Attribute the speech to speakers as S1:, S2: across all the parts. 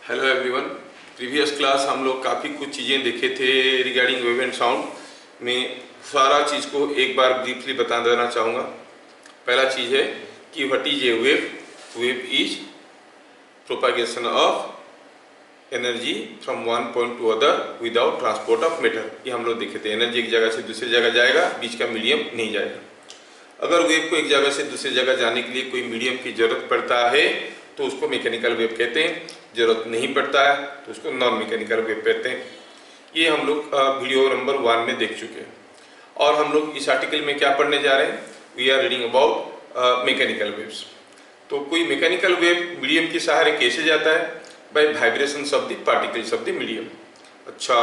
S1: Hello everyone. Previous class हम लोग काफ़ी कुछ चीज़ें देखे थे रिगार्डिंग वेव एंड साउंड में। सारा चीज़ को एक बार ब्रीफली बता देना चाहूँगा। पहला चीज़ है कि what is a wave. Wave is propagation of energy from one point two other without transport of matter. ये हम लोग देखे थे। एनर्जी एक जगह से दूसरी जगह जाएगा, बीच का मीडियम नहीं जाएगा। अगर वेव को एक जगह से दूसरी जगह जाने के लिए कोई मीडियम की जरूरत पड़ता है तो उसको मैकेनिकल वेव कहते हैं। जरूरत नहीं पड़ता है तो उसको नॉन मैकेनिकल वेव कहते हैं। ये हम लोग वीडियो नंबर 1 में देख चुके हैं। और हम लोग इस आर्टिकल में क्या पढ़ने जा रहे हैं? We are reading about mechanical waves. तो कोई मैकेनिकल वेव मीडियम के सहारे कैसे जाता है? By vibrations of the particles of the medium. अच्छा,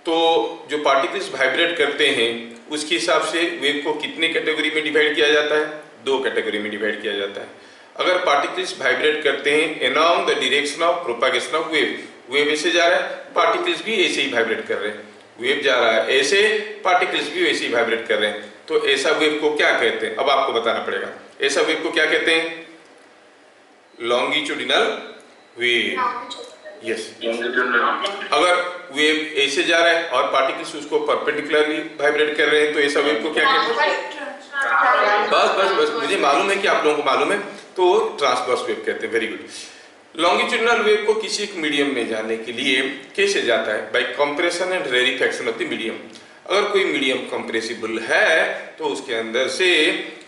S1: तो जो पार्टिकल्स वाइब्रेट करते हैं उसके हिसाब से वेव को कितने कैटेगरी में डिवाइड किया जाता है? 2 कैटेगरी में डिवाइड किया जाता है। अगर पार्टिकल्स वाइब्रेट करते हैं along the direction of propagation of wave, wave ऐसे जा रहा है, पार्टिकल्स भी ऐसे ही वाइब्रेट कर रहे हैं। वेव जा रहा है ऐसे, पार्टिकल्स भी वैसे ही वाइब्रेट कर रहे हैं। तो ऐसा वेव को क्या कहते हैं? अब आपको बताना पड़ेगा। ऐसा वेव को क्या कहते हैं? Longitudinal wave. यस, अगर वेव ऐसे जा रहा है और पार्टिकल्स उसको परपेंडिकुलरली वाइब्रेट कर रहे हैं तो ऐसा वेव को क्या कहते हैं? बस मुझे मालूम है कि आप लोगों को मालूम है, तो ट्रांसवर्स वेव कहते हैं। Very good. लॉन्गिट्यूडिनल वेव को किसी एक मीडियम में जाने के लिए कैसे जाता है? By compression and rarefaction of the medium. अगर कोई मीडियम कंप्रेसिबल है तो उसके अंदर से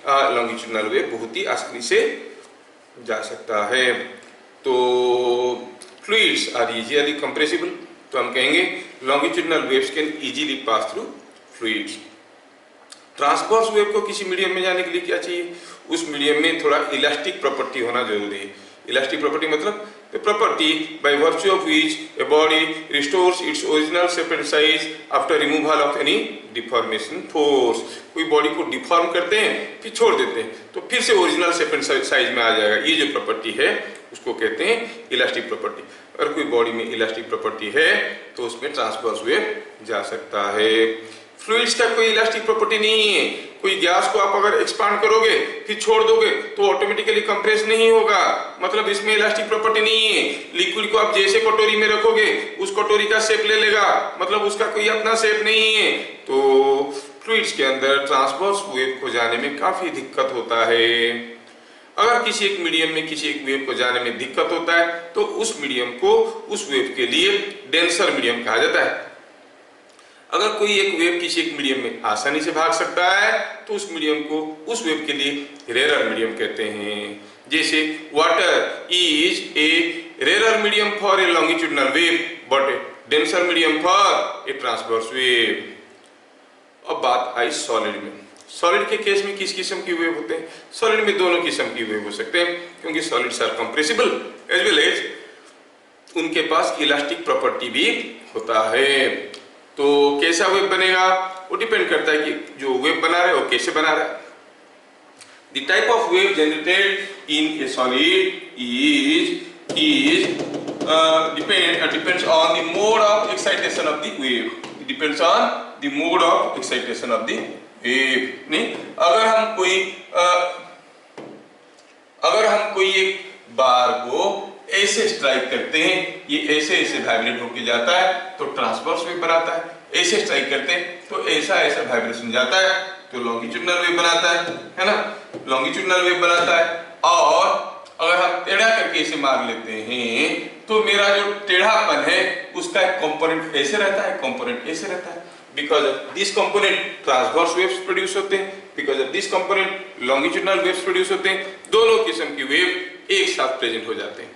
S1: लॉन्गिट्यूडिनल वेव बहुत ही आसानी से जा सकता है। तो फ्लूइड्स आर इजीली कंप्रेसिबल, तो हम कहेंगे longitudinal waves can easily pass through fluids. Transverse wave को किसी मीडियम में जाने के लिए क्या चाहिए? उस मीडियम में थोड़ा इलास्टिक प्रॉपर्टी होना जरूरी है। इलास्टिक प्रॉपर्टी मतलब the property by virtue of which a body restores its original shape and size after removal of any deformation force. कोई बॉडी को डिफॉर्म करते हैं फिर छोड़ देते हैं तो फिर से ओरिजिनल शेप एंड साइज में आ जाएगा। ये जो प्रॉपर्टी है उसको कहते हैं इलास्टिक प्रॉपर्टी। अगर कोई बॉडी में इलास्टिक प्रॉपर्टी है तो उसमें ट्रांसवर्स वेव जा सकता है। फ्लूइड्स का कोई इलास्टिक प्रॉपर्टी नहीं है। कोई गैस को आप अगर एक्सपांड करोगे फिर छोड़ दोगे तो ऑटोमेटिकली कंप्रेस नहीं होगा, मतलब इसमें इलास्टिक प्रॉपर्टी नहीं है। लिक्विड को आप जैसे कटोरी में रखोगे उस कटोरी का शेप ले लेगा, मतलब उसका कोई अपना शेप नहीं है। तो फ्लूइड्स के अंदर ट्रांसवर्स वेव को जाने में काफी दिक्कत होता है। अगर किसी एक मीडियम में किसी एक वेव को जाने में दिक्कत होता है तो उस मीडियम को, उस वेव के लिए डेंसर मीडियम कहा जाता है। अगर कोई एक वेव किसी एक मीडियम में आसानी से भाग सकता है तो उस मीडियम को, उस वेव के लिए रेरर मीडियम कहते हैं। जैसे water is a rarer medium for a longitudinal wave but A denser medium for a transverse wave. अब बात आई सॉलिड में। सॉलिड के केस में किस किस्म की वेव होते हैं? सॉलिड में दोनों किस्म की वेव हो सकते हैं क्योंकि solids are compressible as well as उनके पास इलास्टिक प्रॉपर्टी भी होता है। तो कैसा वेव बनेगा वो डिपेंड करता है कि जो वेव बना रहा है वो कैसे बना रहा है। The type of wave generated in A solid is depends on the mode of excitation of the wave. It depends on the mode of excitation of the wave. नहीं, अगर हम कोई एक बार को ऐसे स्ट्राइक करते हैं, ये ऐसे ऐसे वाइब्रेट होके जाता है तो ट्रांसवर्स वेव बनाता है। ऐसे स्ट्राइक करते हैं तो ऐसा ऐसा वाइब्रेशन जाता है तो लॉन्गिट्यूडिनल वेव बनाता है ना, लॉन्गिट्यूडिनल वेव बनाता है। और अगर हम टेढ़ा करके इसे मार लेते हैं तो मेरा जो टेढ़ापन है उसका एक कंपोनेंट ऐसे रहता है, कंपोनेंट ऐसे रहता है। Because of this component transverse waves produce होते हैं, because of this component longitudinal waves produce होते हैं। दोनों किस्म की वेव एक साथ प्रेजेंट हो जाते हैं।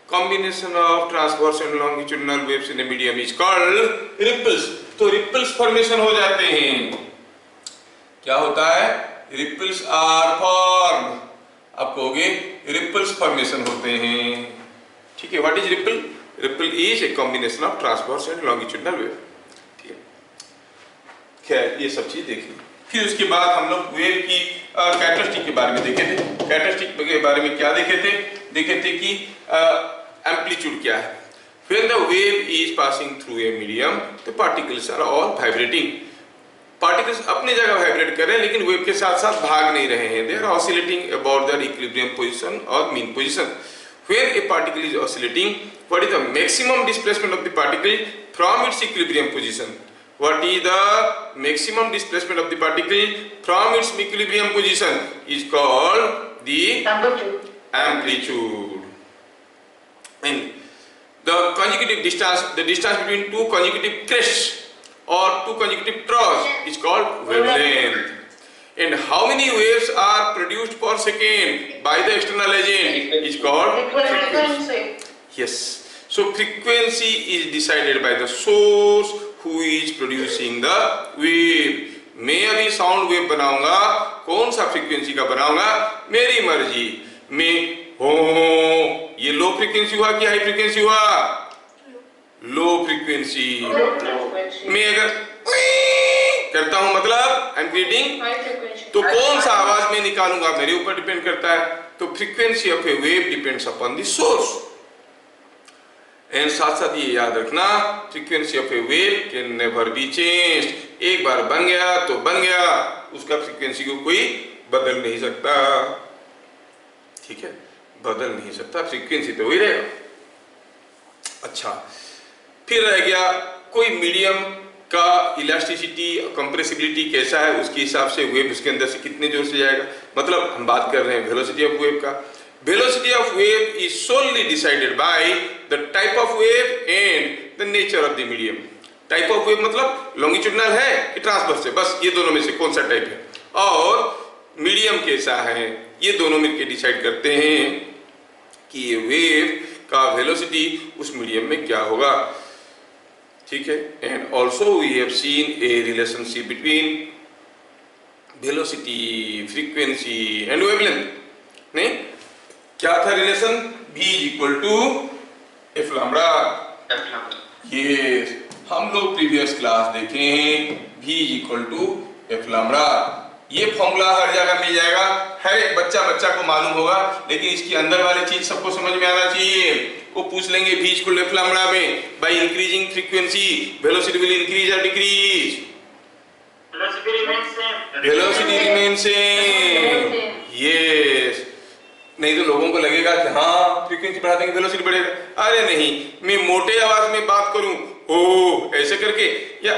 S1: Combination of transverse and longitudinal waves in a medium is called ripples। तो ripples formation हो जाते हैं। क्या होता है? ripples are formed। आप कहोगे ripples formation होते हैं, ठीक है। What is ripple? Ripple is a combination of transverse and longitudinal wave। ठीक है, खैर ये सब चीज देखी। फिर उसके बाद हम लोग वेव की कैरेक्टरिस्टिक के बारे में देखे थे। कैरेक्टरिस्टिक के बारे में क्या देखे थे कि एम्पलीट्यूड क्या है। When the wave is passing through a medium, the particles are all vibrating। Particles अपनी जगह वाइब्रेट कर रहे हैं लेकिन वेव के साथ साथ भाग नहीं रहे हैं। They are oscillating about their equilibrium position or mean position। When a particle is oscillating, what is the maximum displacement of the particle from its equilibrium position? What is the maximum displacement of the particle from its equilibrium position is called the amplitude. And the consecutive distance, the distance between two consecutive crests or two consecutive troughs is called wavelength. And how many waves are produced per second by the external agent is called frequency. Yes. So frequency is decided by the source who is producing the wave. मैं अभी sound wave बनाऊंगा, कौन सा frequency का बनाऊंगा, मेरी मर्जी। मैं हो ये लो फ्रीक्वेंसी हुआ कि हाई फ्रीक्वेंसी हुआ? Low frequency. मैं अगर करता हूं मतलब आई एम क्रिएटिंग, तो कौन सा आवाज में निकालूंगा मेरे ऊपर डिपेंड करता है। तो frequency of A wave depends upon the source. And साथ साथ ये याद रखना, frequency of A wave can never be changed. एक बार बन गया तो बन गया, उसका फ्रीक्वेंसी को कोई बदल नहीं सकता। ठीक है, बदल नहीं सकता, फ्रीक्वेंसी तो वही रहेगा। अच्छा, फिर रह गया कोई मीडियम का इलास्टिसिटी, कंप्रेसिबिलिटी कैसा है, उसके हिसाब से वेव उसके अंदर से कितने जोर से जाएगा। मतलब हम बात कर रहे हैं वेलोसिटी ऑफ वेव का। Velocity of wave is solely decided by the type of wave and the nature of the medium. Type of wave मतलब लॉन्गिट्यूडनल है कि ट्रांसवर्स है, बस ये दोनों में से कौन सा टाइप है, और मीडियम कैसा है, ये दोनों मिलकर डिसाइड करते हैं कि ये वेव का वेलोसिटी उस मीडियम में क्या होगा। ठीक है, and also we have seen a relationship between velocity, frequency and wavelength. नहीं, क्या था relation? v equal to F lambda. ये हम लोग प्रीवियस क्लास देखे हैं, v equal to F lambda. ये फॉर्मूला हर जगह मिल जाएगा, है बच्चा को मालूम होगा, लेकिन इसके अंदर वाली चीज सबको समझ में आना चाहिए। वो पूछ लेंगे v equal to F lambda में by increasing frequency velocity will increase और decrease. Velocity remain same. Yes, नहीं तो लोगों को लगेगा कि हाँ फ्रीक्वेंसी बढ़ा देंगे वेलोसिटी बढ़ेगा। अरे नहीं, मैं मोटे आवाज में बात करूं ओ ऐसे करके या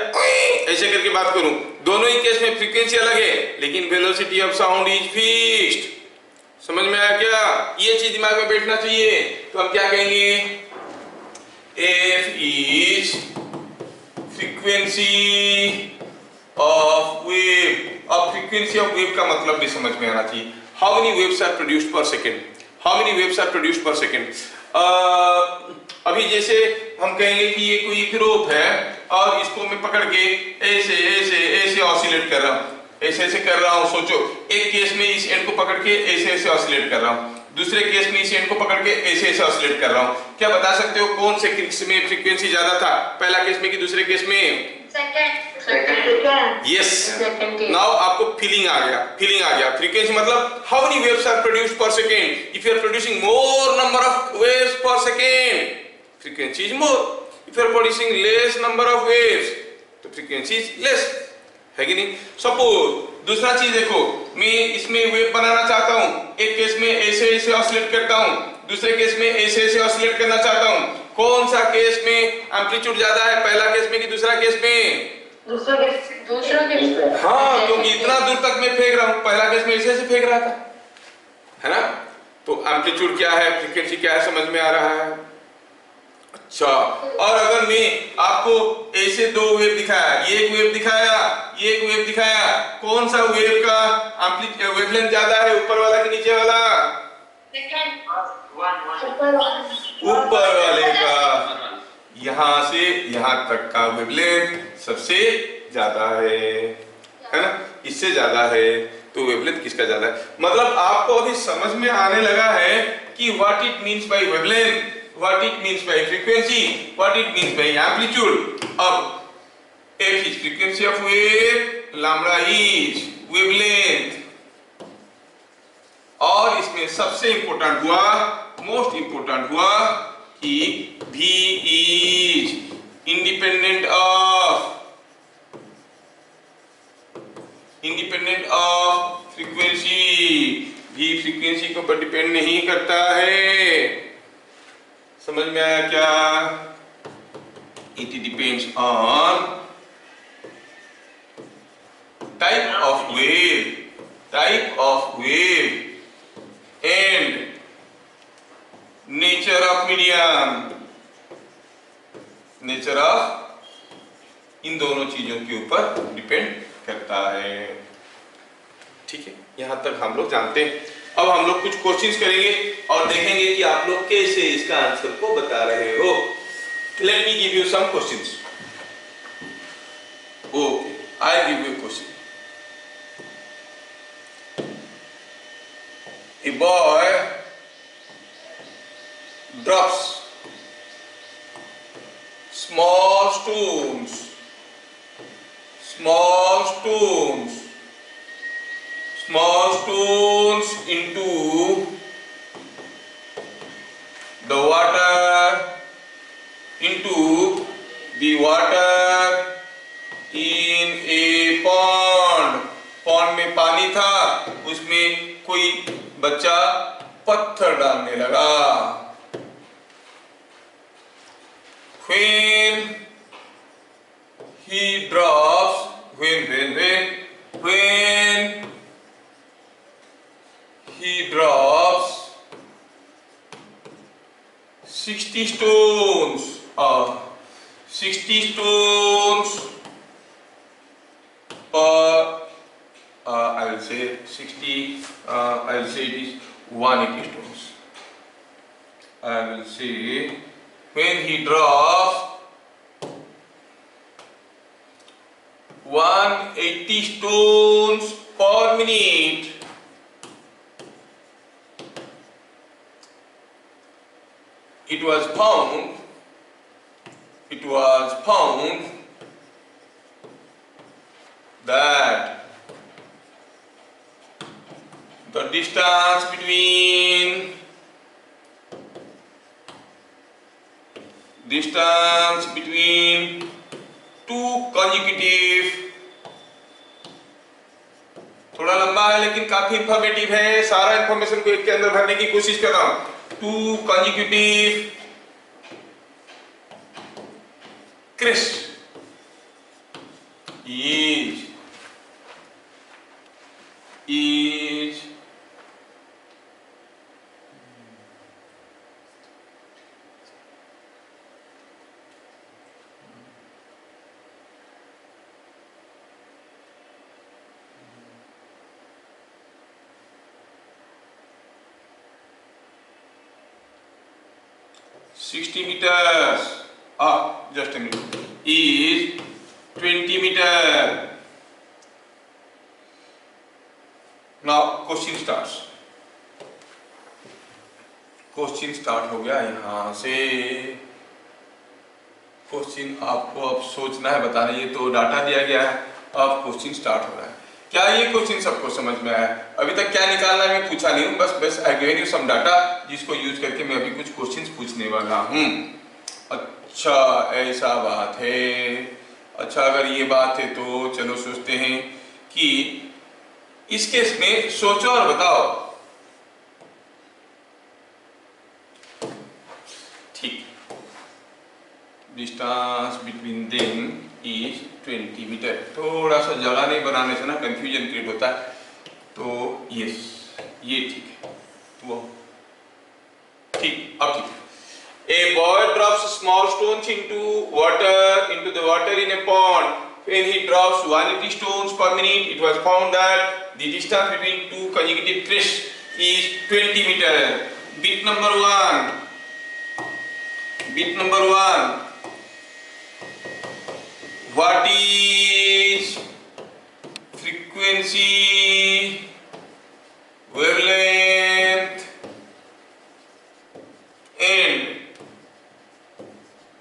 S1: ऐसे करके बात करूं, दोनों ही केस में फ्रीक्वेंसी अलग है, लेकिन velocity of sound is fixed. समझ में आया क्या? ये चीज दिमाग में बैठना चाहिए। तो हम क्या कहेंगे? F is frequency of wave. अब फ्रीक्वेंसी ऑफ वेव का मतलब भी समझ में आना चाहिए। How many waves are produced per second? How many waves are produced per second? अभी जैसे हम कहेंगे कि ये कोई एक रोप है और इसको मैं पकड़ के ऐसे ऐसे ऐसे ऑसिलेट कर रहा हूँ, ऐसे ऐसे कर रहा हूँ। सोचो, एक केस में इस एंड को पकड़ के ऐसे ऐसे ऑसिलेट कर रहा हूँ, दूसरे केस में इस एंड को पकड़ के ऐसे ऐसे ऑसिलेट कर रहा हूँ। क्या बता सकते हो कौन से केस में फ्रीक्वेंसी ज्यादा था, पहला केस में कि दूसरे केस में? यस, नाउ आपको फीलिंग आ गया। फ्रीक्वेंसी मतलब how many waves are produced per second. If you are producing more number of waves per second, frequency is more. If you are producing less number of waves, तो frequency is less, है कि नहीं? Suppose दूसरा चीज देखो, मैं इसमें wave बनाना चाहता हूँ, एक केस में ऐसे ऐसे ऑसिलेट करता हूँ, दूसरे केस में ऐसे ऐसे ऑसिलेट करना चाहता हूँ। कौन सा केस में एम्पलीट्यूड ज्यादा है, पहला केस में कि दूसरा केस में? दूसरा केस। हाँ, क्योंकि इतना दूर तक मैं फेंक रहा हूँ, पहला केस में ऐसे ऐसे फेंक रहा था, है ना? तो एम्पलीट्यूड क्या है, फ्रीक्वेंसी क्या है, समझ में आ रहा है? अच्छा, और अगर मैं आपको ऐसे दो वेव दिखाया, ये एक वेव दिखाया, ये एक वेव दिखाया, कौन सा वेव का एम्पलीट्यूड वेवलेंथ ज्यादा है, ऊपर वाला कि नीचे वाला? ऊपर वाले का। यहां से यहां तक का वेवलेंथ सबसे ज्यादा है ना? इससे ज्यादा है, तो वेवलेंथ किसका ज्यादा है? मतलब आपको अभी समझ में आने लगा है कि what it means by wavelength, what it means by frequency, what it means by amplitude. अब F is frequency of wave, lambda is wavelength, और इसमें सबसे इंपॉर्टेंट हुआ, मोस्ट इंपॉर्टेंट हुआ कि V is independent of frequency. V frequency के ऊपर depend नहीं करता है। समझ में आया क्या? It depends on type of wave and nature of medium, nature of इन दोनों चीजों के ऊपर डिपेंड करता है। ठीक है, यहां तक हम लोग जानते हैं। अब हम लोग कुछ क्वेश्चंस करेंगे और देखेंगे कि आप लोग कैसे इसका आंसर को बता रहे हो। Let me give you some questions. Okay, I give you question. A boy drops small stones into the water in a pond. Pond में पानी था, उसमें कोई बच्चा पत्थर डालने लगा। When he drops, when he drops 60 stones, 60 stones per, I will say 60, I will say it is 180 stones. I will say when he drops 180 stones per minute, it was found that the distance between two consecutive, थोड़ा लंबा है लेकिन काफी informative है। सारा information को एक के अंदर भरने की कोशिश कर रहा हूं। Two consecutive crest is 60 meters, just a minute, is 20 meter. Now question starts. Question start हो गया। यहाँ से क्वेश्चन आपको अब सोचना है, बताना। ये तो डाटा दिया गया है, अब क्वेश्चन स्टार्ट हो रहा है। क्या ये क्वेश्चन सबको समझ में आया? अभी तक क्या निकालना है मैं पूछा नहीं हूँ, बस I given you some data जिसको यूज करके मैं अभी कुछ क्वेश्चंस पूछने वाला हूँ। अच्छा, ऐसा बात है। अच्छा, अगर ये बात है तो चलो सोचते हैं कि इस केस में सोचो और बताओ। ठीक, distance between them is 20 meter. थोड़ा सा जगह नहीं बनाने से ना कंफ्यूजन क्रिएट होता है, तो यस, ये ठीक है। तो ठीक, अब ठीक। A boy drops small stones into the water in a pond. When he drops 180 stones per minute, it was found that the distance between two consecutive crests is 20 meter. Bit number one. What is frequency, wavelength and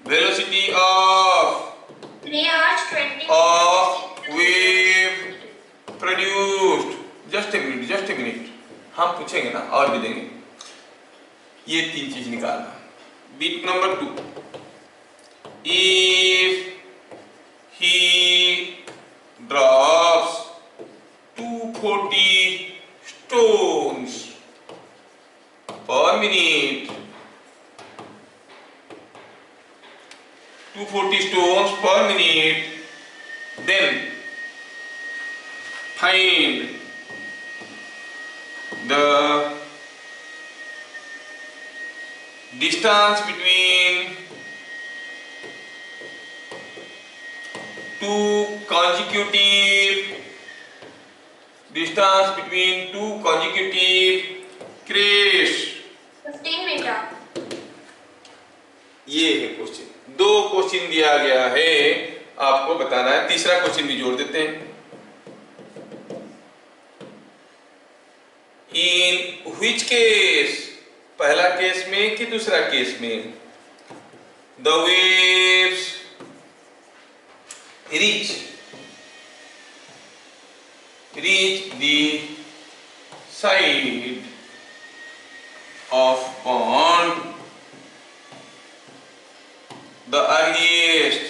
S1: velocity of wave produced? Just a minute, हम पूछेंगे ना और भी देंगे। ये तीन चीज निकालना। Bit number 2. If he drops 240 stones per minute, 240 stones per minute, then find the distance between two consecutive crests.
S2: 15 metre.
S1: ये है क्वेश्चन। दो क्वेश्चन दिया गया है, आपको बताना है। तीसरा क्वेश्चन भी जोड़ देते हैं। इन व्हिच केस, पहला केस में कि दूसरा केस में, the waves reach the side of pond the earliest,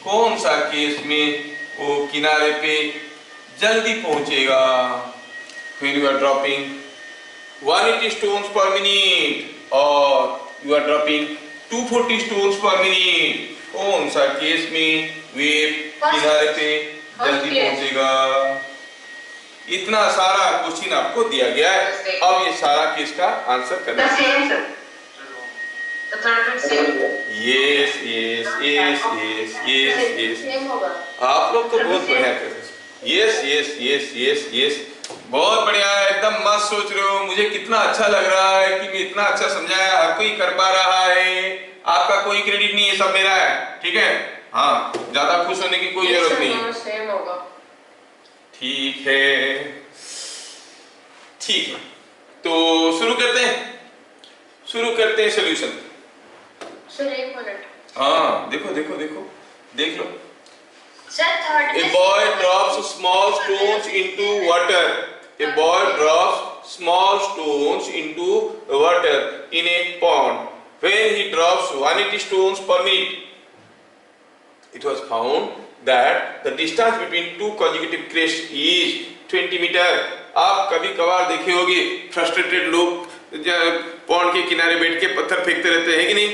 S1: कौन सा केस में वो किनारे पे जल्दी पहुंचेगा? when you are dropping 180 stones per minute or you are dropping 240 stones per minute, कौन सा केस में वेव किनारे पे जल्दी पहुंचेगा? इतना सारा क्वेश्चन आपको दिया गया है। अब ये सारा केस का आंसर करना है। Yes yes yes yes yes yes, आप लोग तो बहुत बढ़िया कर रहे हैं। Yes yes yes yes yes, बहुत बढ़िया, एकदम मस्त सोच रहे हो। मुझे कितना अच्छा लग रहा है कि मैं इतना अच्छा समझाया, हर कोई कर पा रहा है। आपका कोई क्रेडिट नहीं है, सब मेरा है, ठीक है? हाँ, ज्यादा खुश होने की कोई जरूरत नहीं है।
S2: सेम होगा।
S1: ठीक है, ठीक है, तो शुरू करते हैं सॉल्यूशन।
S2: Sir 1 minute.
S1: हाँ, देखो देखो देखो, देख लो।
S2: Sir third,
S1: A boy drops small stones into water. A boy drops small stones into water in a pond. When he drops 180 stones per minute, it was found that the distance between two consecutive crests is 20 meter. आप कभी कभार देखे होंगे frustrated लोग pond के किनारे बैठ के पत्थर फेंकते रहते हैं कि नहीं?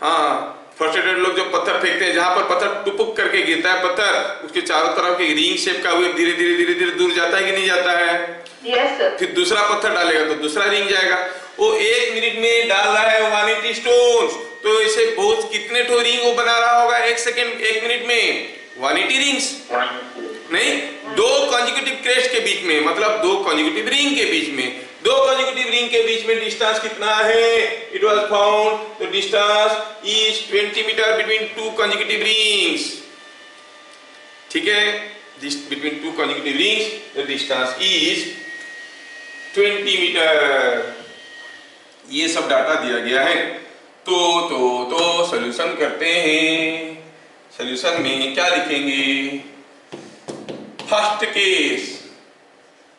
S1: हाँ, फ्रस्ट्रेटेड लोग जो पत्थर फेंकते हैं, जहां पर पत्थर टुपुक करके गिरता है पत्थर, उसके चारों तरफ के रिंग शेप का वेव धीरे धीरे धीरे धीरे दूर जाता है कि नहीं जाता है?
S2: Yes sir.
S1: फिर दूसरा पत्थर डालेगा तो दूसरा रिंग जाएगा। वो 1 मिनट में डाल रहा है 180 स्टोन्स, तो इसे बहुत कितने ठो रिंग वो बना रहा होगा 1 मिनट में? 180 रिंग्स नहीं, 2 कॉन्जिक्यूटिव क्रेस्ट के बीच में, मतलब 2 कॉन्जिक्यूटिव रिंग के बीच में, 2 कॉन्जिक्यूटिव रिंग के बीच में डिस्टेंस कितना है? It was found the distance is 20 meter between 2 consecutive rings. ठीक है, between 2 consecutive rings the distance is 20 meter. ये सब डाटा दिया गया है। तो सॉल्यूशन करते हैं। सॉल्यूशन में क्या लिखेंगे? First case,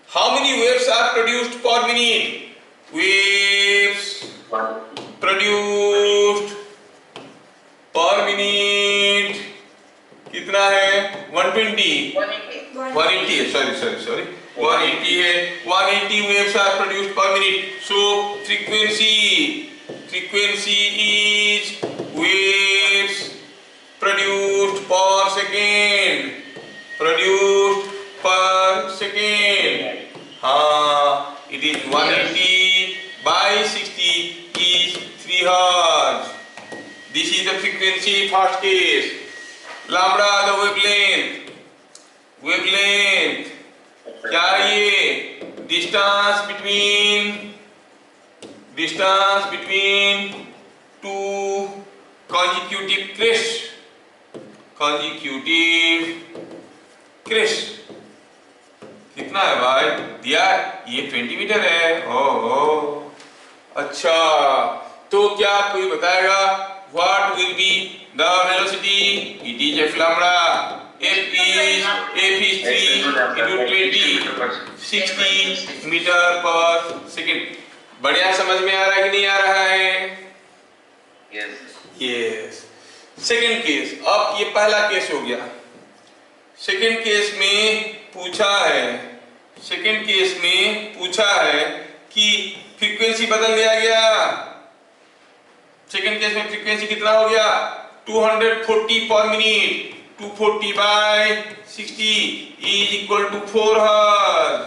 S1: how many waves are produced per minute? Waves produced per minute कितना है? 120 180 है, सॉरी 180 है। 180 waves are produced per minute. So frequency is waves produced per second. हाँ, it is 180 by 60 is 3 hertz. This is the frequency first case. Lambda the wavelength क्या ये? Distance between 2 consecutive crests कितना है भाई? दिया ये 20 metre है। ओहो, अच्छा, तो क्या कोई बताएगा what will be the velocity? It is f lambda. F is 3 into 20, 60 metre per second. बढ़िया समझ में आ रहा है कि नहीं आ रहा है? यस। सेकेंड केस, अब ये पहला केस हो गया। सेकेंड केस में पूछा है कि फ्रीक्वेंसी बदल दिया गया। सेकंड केस में फ्रीक्वेंसी कितना हो गया 240 per minute 240 by 60 is equal to 4 hertz.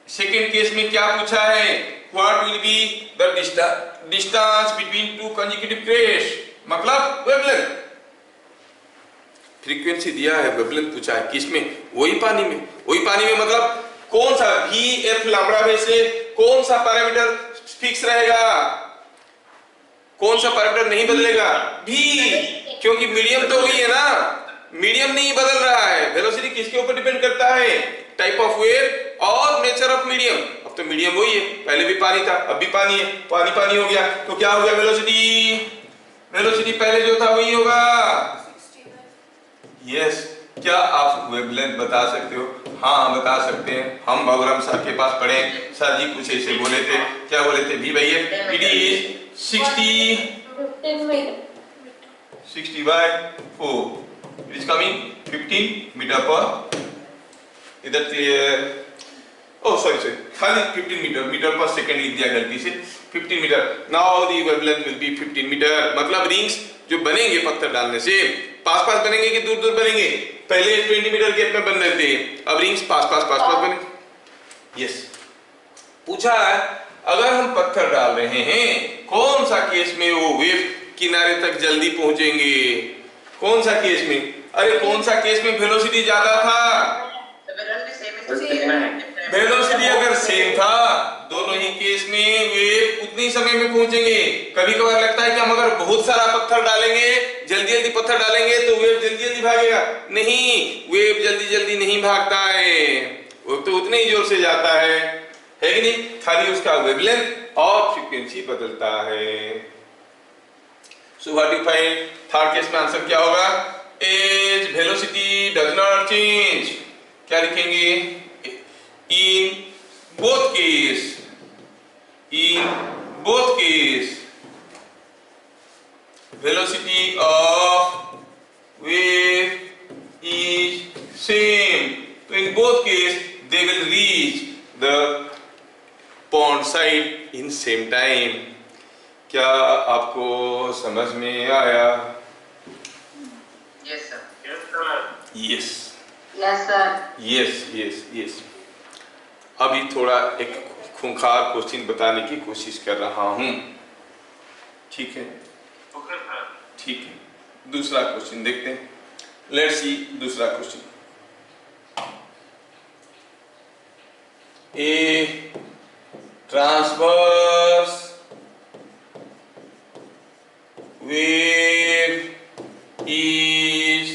S1: Second case में क्या पूछा है what will be the distance between two consecutive crest मतलब वेवलेंथ। फ्रीक्वेंसी दिया है वेवलेंथ पूछा है किसमें वही पानी में मतलब कौन सा v f लैम्बडा में से कौन सा पैरामीटर फिक्स रहेगा कौन सा पैरामीटर नहीं बदलेगा v क्योंकि मीडियम तो वही है ना मीडियम नहीं बदल रहा है। वेलोसिटी किसके ऊपर डिपेंड करता है टाइप ऑफ वेव और नेचर ऑफ मीडियम। अब तो मीडियम वही है पहले भी पानी था अब भी पानी है पानी हो गया तो क्या हो गया वेलोसिटी पहले जो था वही होगा। यस क्या आप वेवलेंथ बता सकते हो हाँ बता सकते हैं हम बाबूराम सर के पास पढ़े सर जी कुछ ऐसे बोले थे क्या बोले थे भी भैया it is 60 by 4 it is coming 15 meter per इधर क्लियर oh sorry खाली 15 मीटर पर सेकंड लिख दिया गलती से 15 meter now the wavelength will be 15 meter मतलब रिंग्स जो बनेंगे पत्थर डालने से पास बनेंगे कि दूर बनेंगे पहले 20 मीटर गैप में बन रहे थे अब रिंग्स पास बनेंगे। यस पूछा है अगर हम पत्थर डाल रहे हैं कौन सा केस में वो वेव किनारे तक जल्दी पहुंचेंगे कौन सा केस में अरे कौन सा केस में वेलोसिटी ज्यादा था वेलोसिटी अगर सेम था दोनों ही केस में वेव उतनी समय में पहुंचेंगे। कभी कभार लगता है कि हम अगर बहुत सारा पत्थर डालेंगे जल्दी पत्थर डालेंगे तो वेव जल्दी भागेगा नहीं वेव जल्दी नहीं भागता है वो तो उतने ही जोर से जाता है कि नहीं खाली उसका वेवलेंथ और फ्रीक्वेंसी बदलता है। So what you find third case में आंसर क्या होगा as velocity does not change क्या लिखेंगे in both case velocity of wave is same so in both case they will reach the pond side in same time। क्या आपको समझ में आया
S3: yes sir
S1: yes अभी थोड़ा एक खूंखार क्वेश्चन बताने की कोशिश कर रहा हूं ठीक है दूसरा क्वेश्चन देखते हैं लेट्स सी दूसरा question A transverse wave is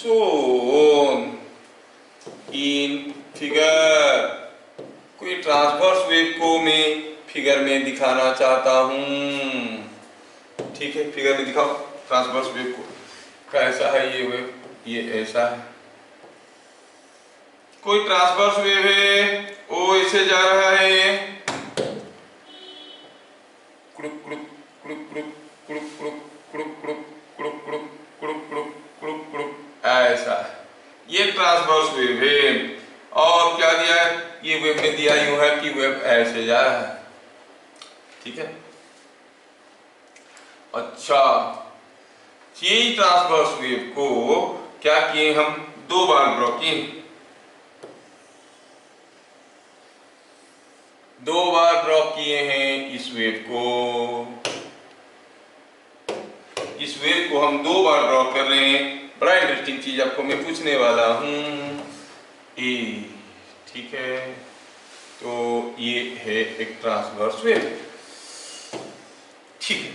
S1: shown in figure कोई ट्रांसवर्स वेव को मैं फिगर में दिखाना चाहता हूं ठीक है फिगर में दिखाओ ट्रांसवर्स वेव को कैसा है ये वेव ये ऐसा है कोई ट्रांसवर्स वेव है वो ऐसे जा रहा है क्रुक क्रुक क्रुक क्रुक क्रुक क्रुक क्रुक क्रुक क्रुक क्रुक क्रुक क्रुक क्रुक क्रुक ऐसा ये ट्रांसवर्स वेव है और क्या दिया है ये वेव में दिया यूं है कि वेव ऐसे जा रहा है ठीक है। अच्छा यही ट्रांसवर्स वेव को क्या किए हम दो बार ड्रॉ किए हैं इस वेव को हम दो बार ड्रॉ कर रहे हैं। बड़ा इंटरेस्टिंग चीज आपको मैं पूछने वाला हूं ए ठीक है तो ये है एक ट्रांसवर्स वेव ठीक है।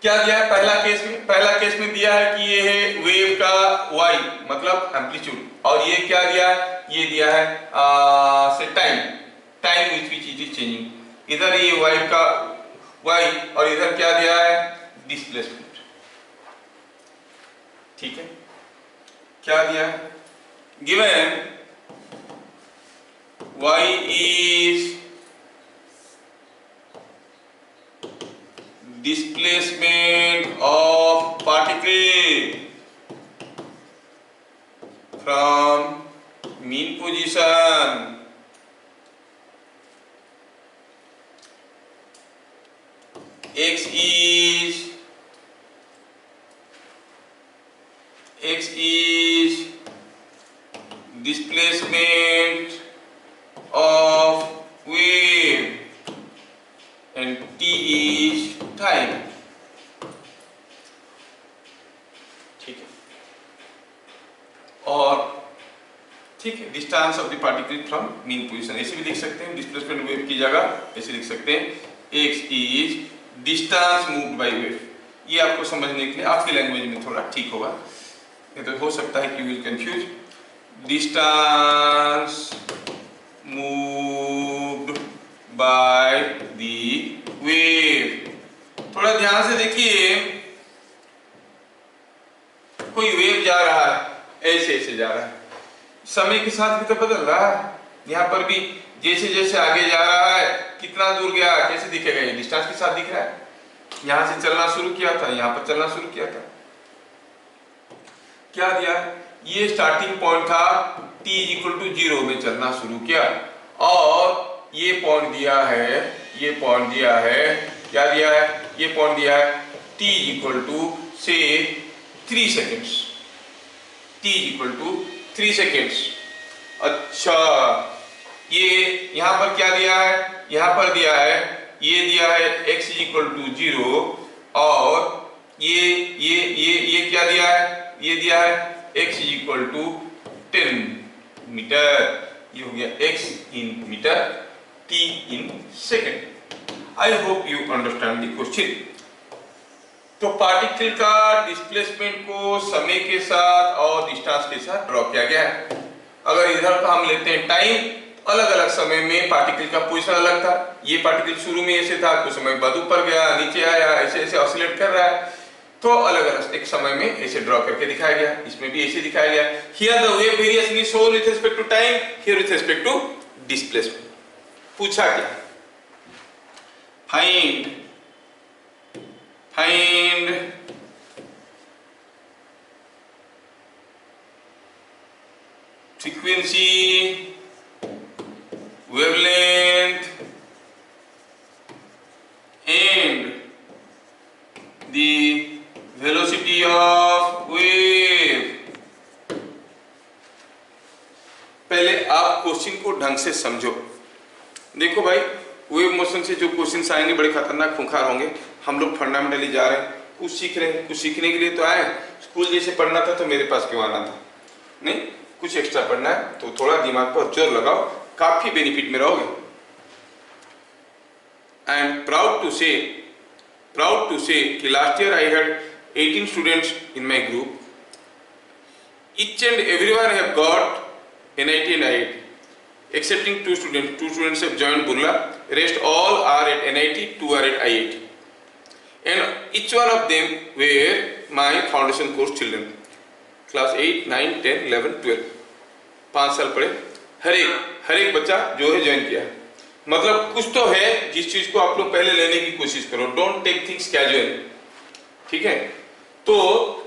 S1: क्या दिया है पहला केस में दिया है कि ये है वेव का y मतलब एम्पलीट्यूड और ये क्या दिया है ये दिया है से time which it is changing इधर ये वेव का y और इधर क्या दिया है डिस्प्लेसमेंट ठीक है। क्या दिया है given y is displacement of particle from mean position x is displacement of wave and t is time। ठीक है, और ठीक है, distance of the particle from mean position ऐसे भी लिख सकते हैं, डिस्प्लेसमेंट वेव की जगह ऐसे लिख सकते हैं x is distance moved by wave. ये आपको समझने के लिए आपकी लैंग्वेज में थोड़ा ठीक होगा, नहीं तो हो सकता है कि you will confuse. Distance moved by the wave. थोड़ा ध्यान से देखिए, कोई वेव जा रहा है, ऐसे ऐसे जा रहा है, समय के साथ भी तो बदल रहा है। यहाँ पर भी जैसे जैसे आगे जा रहा है, कितना दूर गया, कैसे दिखेगा, ये डिस्टेंस के साथ दिख रहा है। यहां से चलना शुरू किया था, यहां पर चलना शुरू किया था, क्या दिया, ये स्टार्टिंग पॉइंट था, t इक्वल टू 0 में चलना शुरू किया, और ये पॉइंट दिया है, ये पॉइंट दिया है, क्या दिया है, ये पॉइंट दिया है t इक्वल टू से 3 seconds, t equal to 3 seconds. अच्छा, ये यहां पर क्या दिया है, यहां पर दिया है, ये दिया है x इक्वल टू 0, और ये क्या दिया है, ये दिया है x इक्वल टू 10 मीटर। ये हो गया x in meter, t in second. I hope you understand the question. तो पार्टिकल का डिस्प्लेसमेंट को समय के साथ और डिस्टेंस के साथ ड्रॉ किया गया है। अगर इधर का हम लेते हैं टाइम, अलग अलग समय में पार्टिकल का पोजीशन अलग था। ये पार्टिकल शुरू में ऐसे था, कुछ समय बाद ऊपर गया, नीचे आया, ऐसे ऐसे ऑसिलेट कर रहा है, तो अलग अलग एक समय में ऐसे ड्रॉ करके दिखाया गया। इसमें भी ऐसे दिखाया गया। Here the wave variation is shown with respect to time, here with respect to displacement. पूछा क्या, find frequency, wavelength and the velocity of wave। पहले आप क्वेश्चन को ढंग से समझो। देखो भाई, वेव मोशन से जो क्वेश्चन आएंगे बड़े खतरनाक खूंखार होंगे। हम लोग फंडामेंटली जा रहे हैं, कुछ सीख रहे हैं, कुछ सीखने के लिए तो आए। स्कूल जैसे पढ़ना था तो मेरे पास क्यों आना था, नहीं, कुछ एक्स्ट्रा पढ़ना है तो थोड़ा दिमाग पर जोर लगाओ, काफी बेनिफिट में रहोगे। आई एम प्राउड टू से कि last year I had 18 students in my group. Each and everyone have got NIT and IIT excepting 2 students. 2 students have joined Burla. Rest all are at NIT, 2 are at IIT. And each one of them were my foundation course children. Class 8, 9, 10, 11, 12. 5 साल पढ़े। हर एक बच्चा जो है join किया। मतलब कुछ तो है जिस चीज को आप लोग पहले लेने की कोशिश करो। डोंट टेक थिंग्स कैजुअल, ठीक है। तो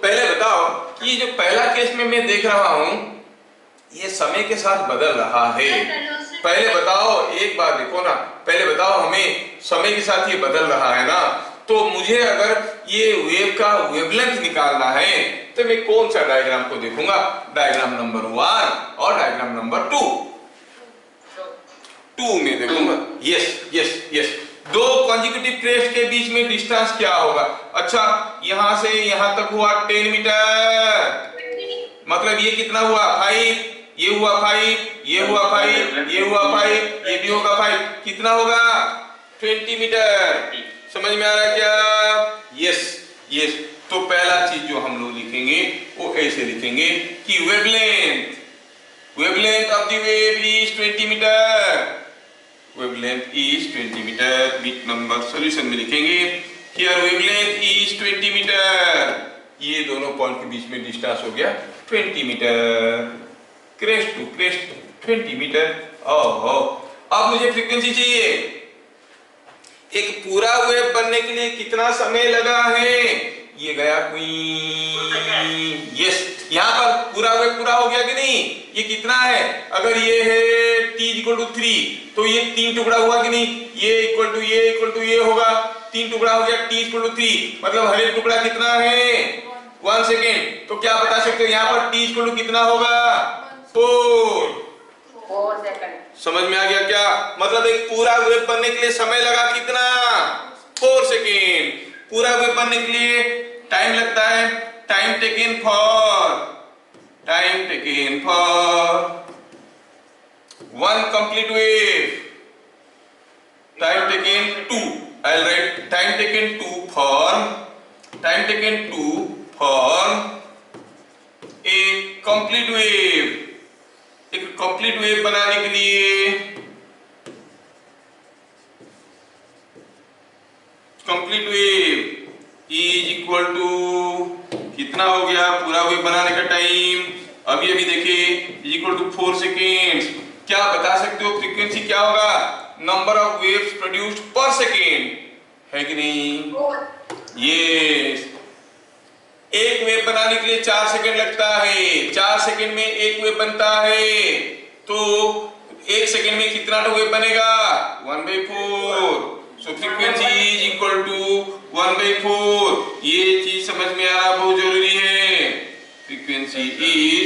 S1: पहले बताओ कि जो पहला केस में मैं देख रहा हूं, ये समय के साथ बदल रहा है। पहले बताओ, एक बार देखो ना, पहले बताओ हमें समय के साथ ये बदल रहा है ना, तो मुझे अगर ये वेव का वेवलेंथ निकालना है तो मैं कौन सा डायग्राम को देखूंगा, डायग्राम नंबर 1 और डायग्राम नंबर 2 में देखूंगा। यस, दो कॉन्जिक्यूटिव क्रेस्ट के बीच में डिस्टेंस क्या होगा। अच्छा, यहां से यहां तक हुआ 10 मीटर, मतलब ये कितना हुआ 5, ये हुआ 5, ये हुआ 5, ये हुआ 5, ये भी होगा 5, कितना होगा 20 मीटर। समझ में आ रहा है क्या? यस। तो पहला चीज जो हम लोग लिखेंगे वो ऐसे लिखेंगे कि wavelength of the wave is 20 meter. Wavelength is 20 meter. Bit number solution में लिखेंगे हियर वेवलेंथ इज 20 मीटर। ये दोनों पॉइंट के बीच में डिस्टेंस हो गया 20 meter. Crest to crest 20 meter. ओहो, अब मुझे फ्रीक्वेंसी चाहिए। एक पूरा वेव बनने के लिए कितना समय लगा है? ये गया क्वीन। यस, यहाँ पर पूरा वेव पूरा हो गया कि नहीं? ये कितना है? अगर ये है t = 3 तो ये 3 टुकड़ा हुआ कि नहीं? ये इक्वल टू ये होगा 3 टुकड़ा हो गया, t इक्वल टू 3, मतलब हर एक टुकड़ा कितना है 1 सेकेंड। तो क्या बता सकते हो यहाँ पर t इक्वल टू कितना होगा 4
S2: सेकंड।
S1: समझ में आ गया क्या? मतलब एक पूरा वेव बनने के लिए समय लगा कितना 4 सेकेंड। पूरा वेव बनने के लिए टाइम लगता है, time taken for 1 complete wave, time taken 2, I'll write time taken to form a complete wave। एक कंप्लीट वेव बनाने के लिए complete wave is equal to कितना हो गया पूरा वेव बनाने का टाइम, अभी देखिए इज इक्वल टू 4 सेकेंड्स। क्या बता सकते हो फ्रीक्वेंसी क्या होगा? Number of waves produced per second, है कि नहीं? यस। एक वेव बनाने के लिए 4 सेकेंड लगता है, 4 सेकेंड में एक वेव बनता है, तो 1 सेकेंड में कितना तो वेव बनेगा 1/4। सो फ्रीक्वेंसी इज इक्वल टू 1/4। ये चीज समझ में आना बहुत जरूरी है, फ्रीक्वेंसी इज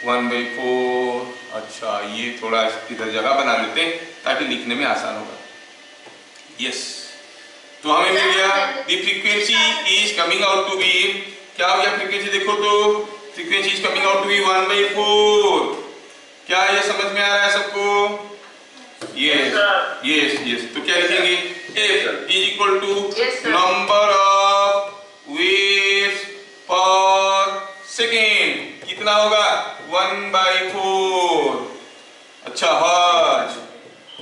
S1: 1/4। अच्छा, ये थोड़ा इधर जगह बना लेते हैं ताकि लिखने में आसान होगा। यस, तो हमें मिल गया the frequency is coming out to be, क्या हो गया फ्रीक्वेंसी? देखो तो frequency is coming out to be 1/4। क्या ये समझ में आ रहा है सबको? यस। तो क्या लिखेंगे? F is equal to number of waves per second, कितना होगा 1/4। अच्छा हर्ट्ज।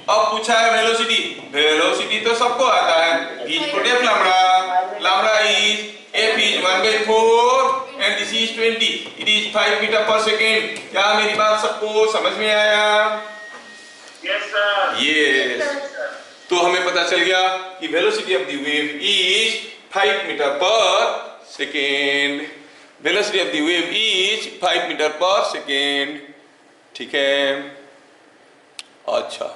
S1: अब पूछा है वेलोसिटी, वेलोसिटी तो सबको आता है, v equal to f lambda, lambda is f is 1/4 and this is 20, it is 5 metre per second. क्या मेरी बात सबको समझ में आया?
S3: Yes sir.
S1: यस। तो हमें पता चल गया कि velocity of the wave is 5 metre per second. Velocity of the wave is 5 metre per second, ठीक है। अच्छा,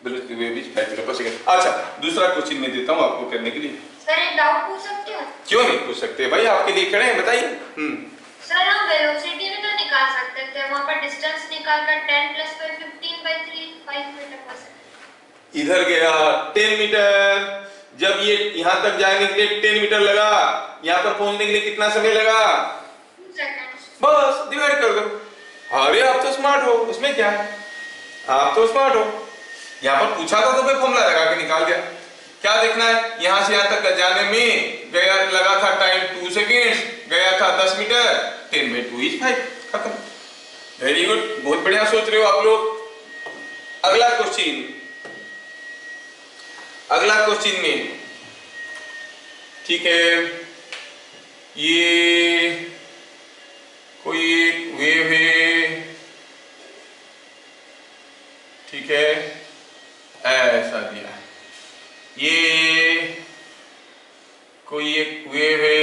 S1: velocity of the wave is 5 metre per second. अच्छा, दूसरा क्वेश्चन मैं देता हूं आपको करने के लिए।
S2: सर एक डाउट पूछ सकते हो?
S1: क्यों नहीं पूछ सकते भाई, आपके लिए खड़े हैं, बताइए।
S2: सर हम वेलोसिटी भी तो निकाल सकते थे, वहां पर डिस्टेंस निकाल कर 10 + 5 15/3 5 मीटर पर सेकंड।
S1: इधर गया 10 मीटर, जब ये यहां तक जाने के लिए 10 मीटर लगा, यहां पर पहुंचने के लिए कितना समय लगा
S2: 2 सेकंड्स।
S1: बस डिवाइड कर दो। अरे आप तो स्मार्ट हो, उसमें क्या है, आप तो स्मार्ट हो। यहां पर पूछा था तो मैं फॉर्मूला लगा के निकाल दिया। क्या देखना है, यहां से यहां तक जाने में गया लगा था टाइम 2 सेकेंड्स, गया था 10 मीटर, 10/2 इज 5, खत्म। वेरी गुड, बहुत बढ़िया सोच रहे हो आप लोग। अगला क्वेश्चन में, ठीक है, ये कोई एक वेव है, ठीक है, ऐसा दिया है। ये कोई एक वेव है,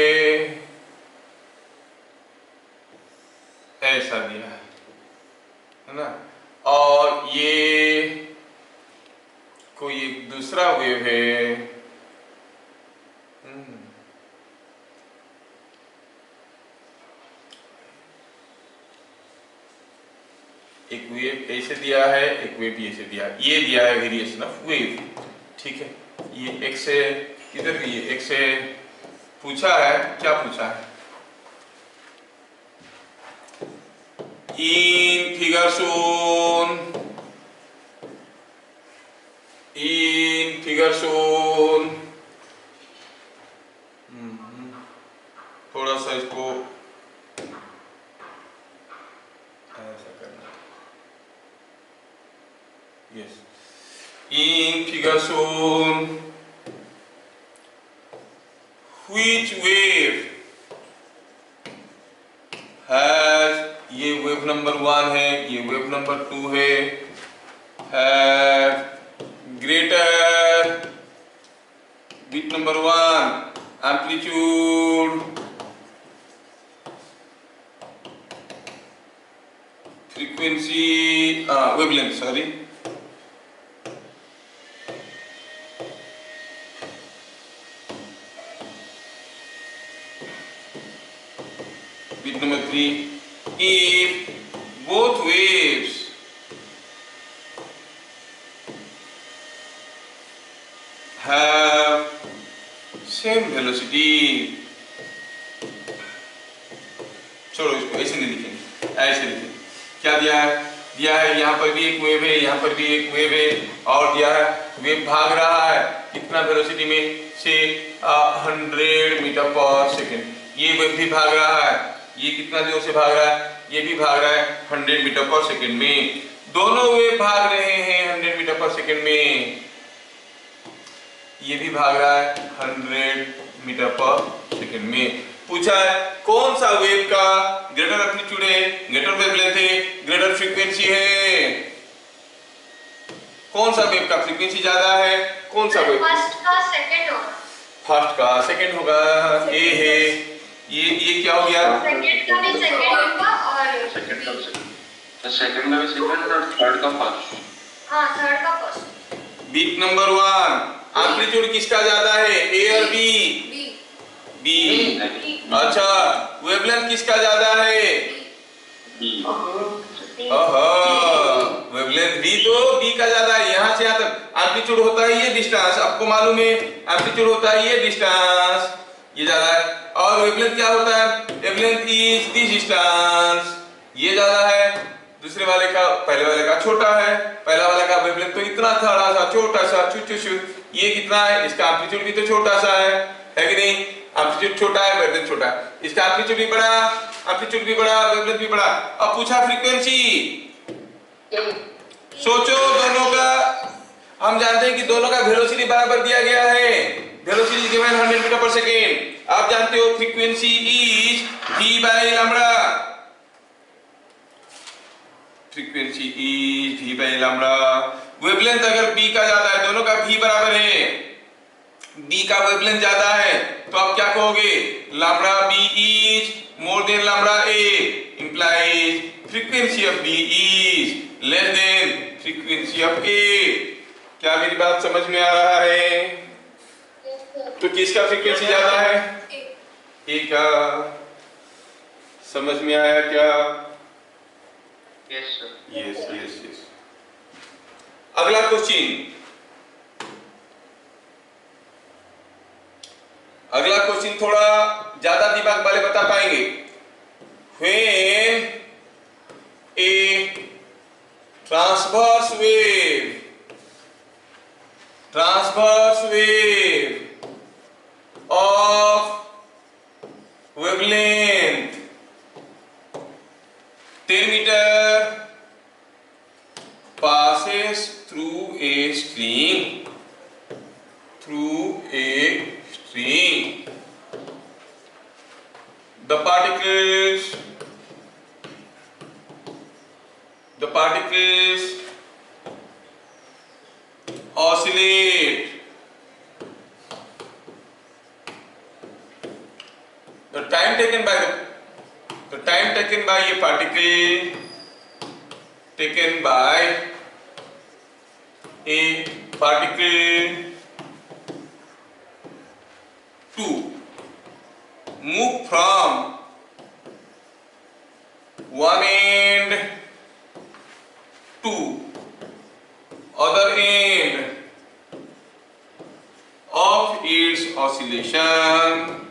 S1: ऐसा दिया है ना, और ये कोई एक दूसरा वेव है, एक वेव ऐसे दिया है, एक वेव ऐसे दिया है, ये दिया है वेरिएशन ऑफ वेव, ठीक है। ये एक से किधर गई, एक से पूछा है, क्या पूछा है, इन फिगर शोन, थोड़ा सा इसको ऐसा करना, yes. In figure shown which wave has, ये वेव नंबर 1 है, ये वेव नंबर 2 है, have greater bit number 1 amplitude, frequency, wavelength, sorry, Tip number 3, if both waves have same velocity, छोड़ो इसको, ऐसे नहीं लिखेंगे, ऐसे लिखेंगे। क्या दिया है यहाँ पर भी एक वेव है, यहाँ पर भी एक वेव है, और दिया है वेव भाग रहा है कितना वेलोसिटी में, से 100 मीटर पर सेकेंड। ये वेव भी भाग रहा है, ये कितना जोर से भाग रहा है, ये भी भाग रहा है 100 मीटर पर सेकेंड में। दोनों वेव भाग रहे हैं 100 मीटर पर सेकेंड में, ये भी भाग रहा है 100 मीटर पर सेकेंड में। पूछा है कौन सा वेव का ग्रेटर एम्पलीट्यूड है, ग्रेटर वेवलेंथ है, ग्रेटर फ्रीक्वेंसी है, कौन सा वेव का फ्रीक्वेंसी ज्यादा है, कौन सा वेव
S2: फर्स्ट का सेकंड होगा,
S1: फर्स्ट का सेकंड होगा, ए है। ये क्या हो गया,
S2: सेकंड का भी सेकंड होगा और
S3: सेकंड का भी सेकंड और थर्ड का फर्स्ट।
S2: हां थर्ड का फर्स्ट।
S1: बीट नंबर 1, एम्पलीट्यूड किसका ज्यादा है, ए और बी, बी। अच्छा, वेवलेंथ किसका ज्यादा है, वेवलेंथ बी, तो बी का ज्यादा है। यहाँ से यहाँ तक एम्पलीट्यूड होता है ये डिस्टेंस, आपको मालूम है, एम्पलीट्यूड होता है ये डिस्टेंस, ये ज्यादा है। और वेवलेंथ क्या होता है, वेवलेंथ इज दिस डिस्टेंस, ये ज्यादा है, दूसरे वाले का, पहले वाले का छोटा है। पहला वाला का वेवलेंथ तो इतना थोड़ा सा छोटा सा चुचु, ये कितना है, इसका एम्पलीट्यूड भी तो छोटा सा है कि नहीं, एम्पलीट्यूड छोटा है, वेवलेंथ छोटा है, इसका एम्पलीट्यूड भी बड़ा, एम्पलीट्यूड भी बड़ा, वेवलेंथ भी बड़ा। अब पूछा फ्रीक्वेंसी, सोचो दोनों का, हम जानते हैं कि दोनों का वेलोसिटी बराबर दिया गया है, velocity given 100 meter per second. आप जानते हो frequency is v by lambda, frequency is v by lambda. Wavelength अगर b का ज्यादा है, दोनों का v बराबर है, b का वेवलेंथ ज्यादा है, तो आप क्या कहोगे, lambda b is more than lambda a, implies frequency of b is less than frequency of a। क्या मेरी बात समझ में आ रहा है, तो किसका फ्रीक्वेंसी ज्यादा है, ए का। समझ में आया क्या,
S3: यस सर,
S1: यस। अगला क्वेश्चन, अगला क्वेश्चन थोड़ा ज्यादा दिमाग वाले बता पाएंगे। When a transverse wave of wavelength 10 meter passes through a string, the particles oscillate. The time taken by a particle, taken by a particle to move from one end to other end of its oscillation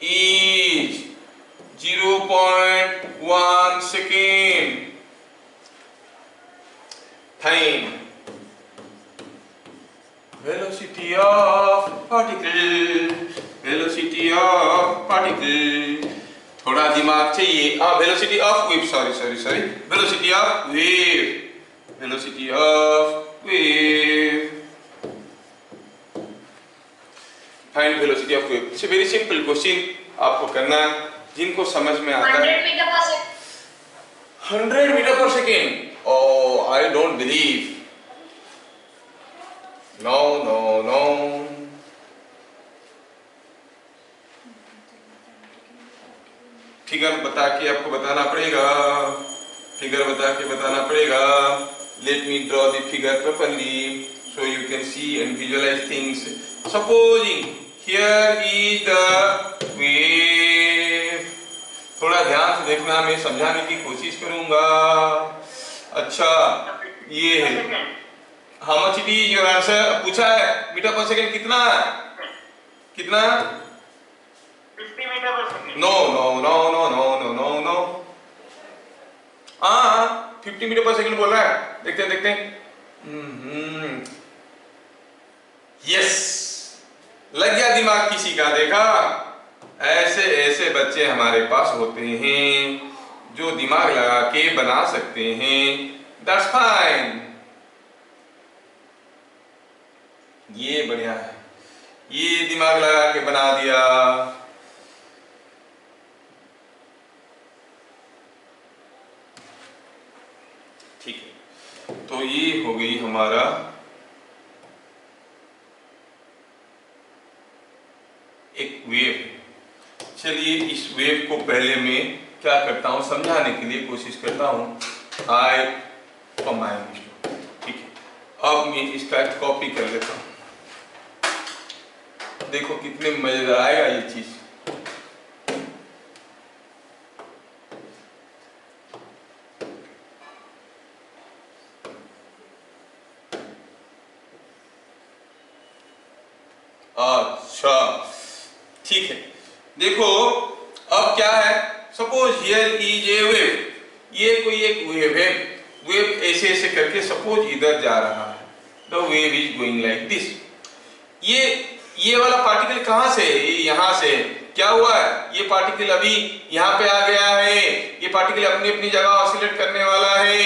S1: is 0.1 second. Time, velocity of particle, थोड़ा दिमाग चाहिए। Velocity of wave, sorry, velocity of wave, find velocity of wave. It's very simple question, आपको करना, जिनको समझ में आता है। 100 meter per second, oh I don't believe, no। Figure बता के आपको बताना पड़ेगा, let me draw the figure properly so you can see and visualize things. Supposing here is the wave. थोड़ा ध्यान से देखना, मैं समझाने की कोशिश करूंगा। अच्छा ये है, how much it is your answer पूछा है, मीटर पर सेकंड कितना कितना?
S4: 50 meter per second.
S1: No no no no no no no no, हाँ 50 मीटर पर सेकंड बोल रहा है। देखते हैं देखते हैं। यस, लग गया दिमाग किसी का। देखा, ऐसे ऐसे बच्चे हमारे पास होते हैं जो दिमाग लगा के बना सकते हैं। दैट्स फाइन, ये बढ़िया है, ये दिमाग लगा के बना दिया। ठीक है, तो ये हो गई हमारा एक वेव। चलिए इस वेव को पहले मैं क्या करता हूं, समझाने के लिए कोशिश करता हूं। आई कमांड, ठीक है। अब मैं इसका कॉपी कर लेता हूं। देखो कितने मजेदार आएगा ये चीज। अच्छा ठीक है, देखो अब क्या है, suppose here is a wave, ये कोई एक वेव है। वेव ऐसे ऐसे करके सपोज इधर जा रहा है, the wave is going like this. ये वाला पार्टिकल कहां से है? ये यहां से। क्या हुआ है, ये पार्टिकल अभी यहाँ पे आ गया है। ये पार्टिकल अपनी अपनी जगह ऑसिलेट करने वाला है,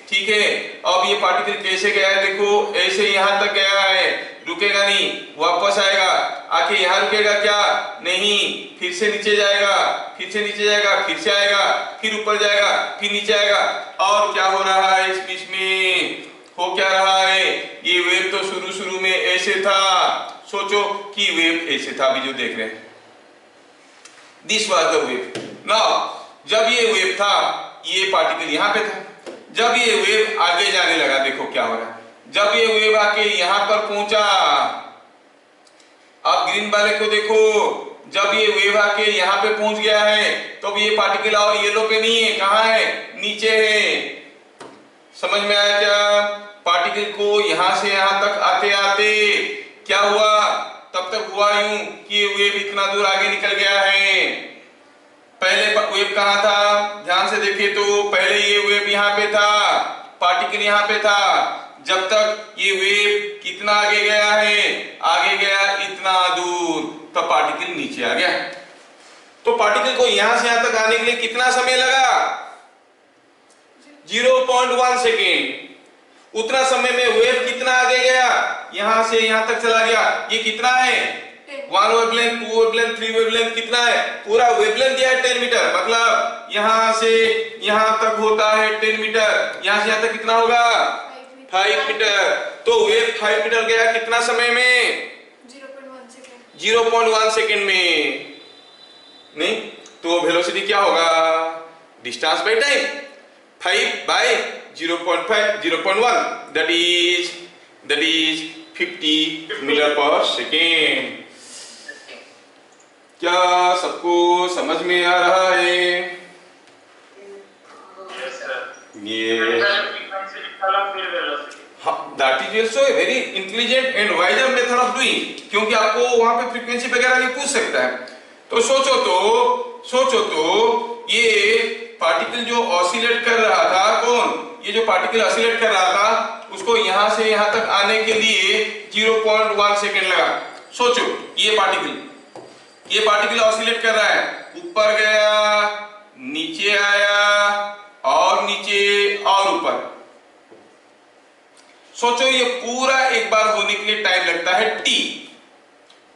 S1: ठीक है। अब ये पार्टिकल कैसे गया है, देखो ऐसे यहां तक गया है, रुकेगा नहीं, वापस आएगा, आके यहाँ रुकेगा क्या? नहीं, फिर से नीचे जाएगा, फिर से नीचे जाएगा, फिर से आएगा, फिर ऊपर जाएगा, फिर नीचे आएगा। और क्या हो रहा है इस बीच में? हो क्या रहा है, ये वेव तो शुरू में ऐसे था। सोचो कि वेव ऐसे था, अभी जो देख रहे हैं, this was the wave. Now जब ये वेव था, ये पार्टिकल यहाँ पे था। जब ये वेव आगे जाने लगा, देखो क्या हो रहा है, जब ये वेव आके यहां पर पहुंचा, आप ग्रीन वाले को देखो, जब ये वेव आके यहां पे पहुंच गया है, तो ये पार्टिकल और येलो पे नहीं है, कहां है? नीचे है। समझ में आया क्या? पार्टिकल को यहां से यहां तक आते आते क्या हुआ, तब तक हुआ यूं कि ये वेव इतना दूर आगे निकल गया है। पहले वेव कहां था, ध्यान से देखे तो पहले ये वेव यहां पे था, पार्टिकल यहां पे था। जब तक ये वेव कितना आगे गया है, आगे गया इतना दूर, तब पार्टिकल नीचे आ गया। तो पार्टिकल को यहां से यहां तक आने के लिए कितना समय लगा? 0.1 सेकेंड। उतना समय में वेव कितना आगे गया, यहां से यहां तक चला गया। ये कितना है? 1 वेवलेंथ, 2 वेवलेंथ, 3 वेवलेंथ, कितना है? पूरा वेवलेंथ दिया है 10 मीटर, मतलब यहां से यहां तक होता है 10 मीटर। यहां से यहां तक कितना होगा? 5 मीटर। तो वेव 5 मीटर गया कितना समय में? 0.1 सेकेंड में। नहीं तो वेलोसिटी क्या होगा? Distance by time, 5 by 0.1, that is 50 meter per second. क्या सबको समझ में आ रहा है? ये that is also a very intelligent and wiser method of doing, क्योंकि आपको वहां पे फ्रीक्वेंसी वगैरह भी पूछ सकता है। तो सोचो तो ये पार्टिकल जो ऑसिलेट कर रहा था, कौन? ये जो पार्टिकल ऑसिलेट कर रहा था, उसको यहां से यहां तक आने के लिए 0.1 सेकेंड लगा। सोचो ये पार्टिकल ऑसिलेट कर रहा है, ऊपर गया, नीचे आया, और नीचे और ऊपर। सोचो ये पूरा एक बार होने के लिए टाइम लगता है t।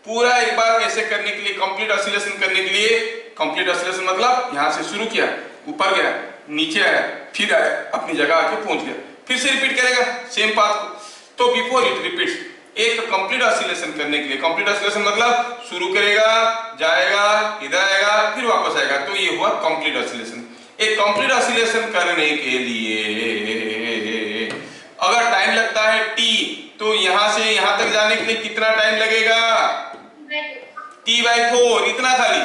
S1: पूरा एक बार ऐसे करने के लिए, कंप्लीट ऑसिलेशन करने के लिए, कंप्लीट ऑसिलेशन मतलब यहां से शुरू किया, ऊपर गया, नीचे आया, फिर आया, अपनी जगह आके पहुंच गया, फिर से रिपीट करेगा सेम पाथ को। तो बिफोर इट रिपीट्स, एक कंप्लीट ऑसिलेशन करने के लिए, कंप्लीट ऑसिलेशन मतलब शुरू करेगा, जाएगा, इधर आएगा, फिर वापस आएगा, तो ये हुआ कंप्लीट ऑसिलेशन। एक कंप्लीट ऑसिलेशन करने के लिए अगर टाइम लगता है t, तो यहां से यहां तक जाने के लिए कितना टाइम लगेगा? t/4 इतना खाली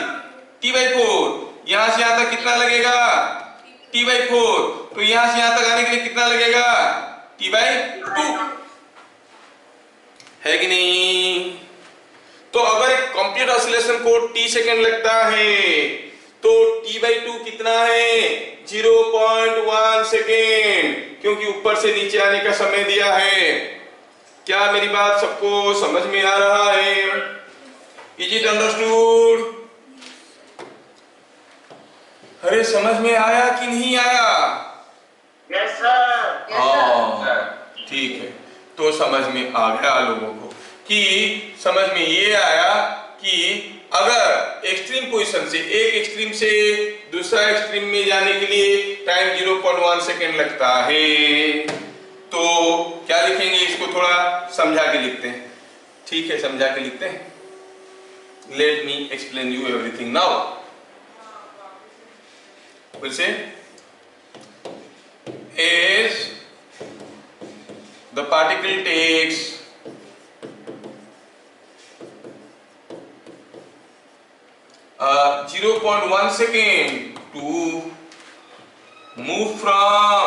S1: t/4। यहां से यहां तक कितना लगेगा t/4। तो यहां से यहां तक आने के लिए कितना लगेगा t/2 है कि नहीं। तो अगर एक कंप्लीट ऑसिलेशन को t सेकेंड लगता है तो t/2 कितना है 0.1 सेकेंड, क्योंकि ऊपर से नीचे आने का समय दिया है। क्या मेरी बात सबको समझ में आ रहा है? Is it understood? अरे समझ में आया कि नहीं आया?
S4: Yes sir.
S1: हाँ ठीक है, तो समझ में आ गया लोगों को कि समझ में ये आया कि अगर एक्सट्रीम पोजीशन से एक एक्सट्रीम से दूसरा एक्सट्रीम में जाने के लिए टाइम 0.1 सेकेंड लगता है तो क्या लिखेंगे, इसको थोड़ा समझा के लिखते हैं। ठीक है, समझा के लिखते हैं। Let me explain you everything now. फिर से as the particle takes a 0.1 second to move from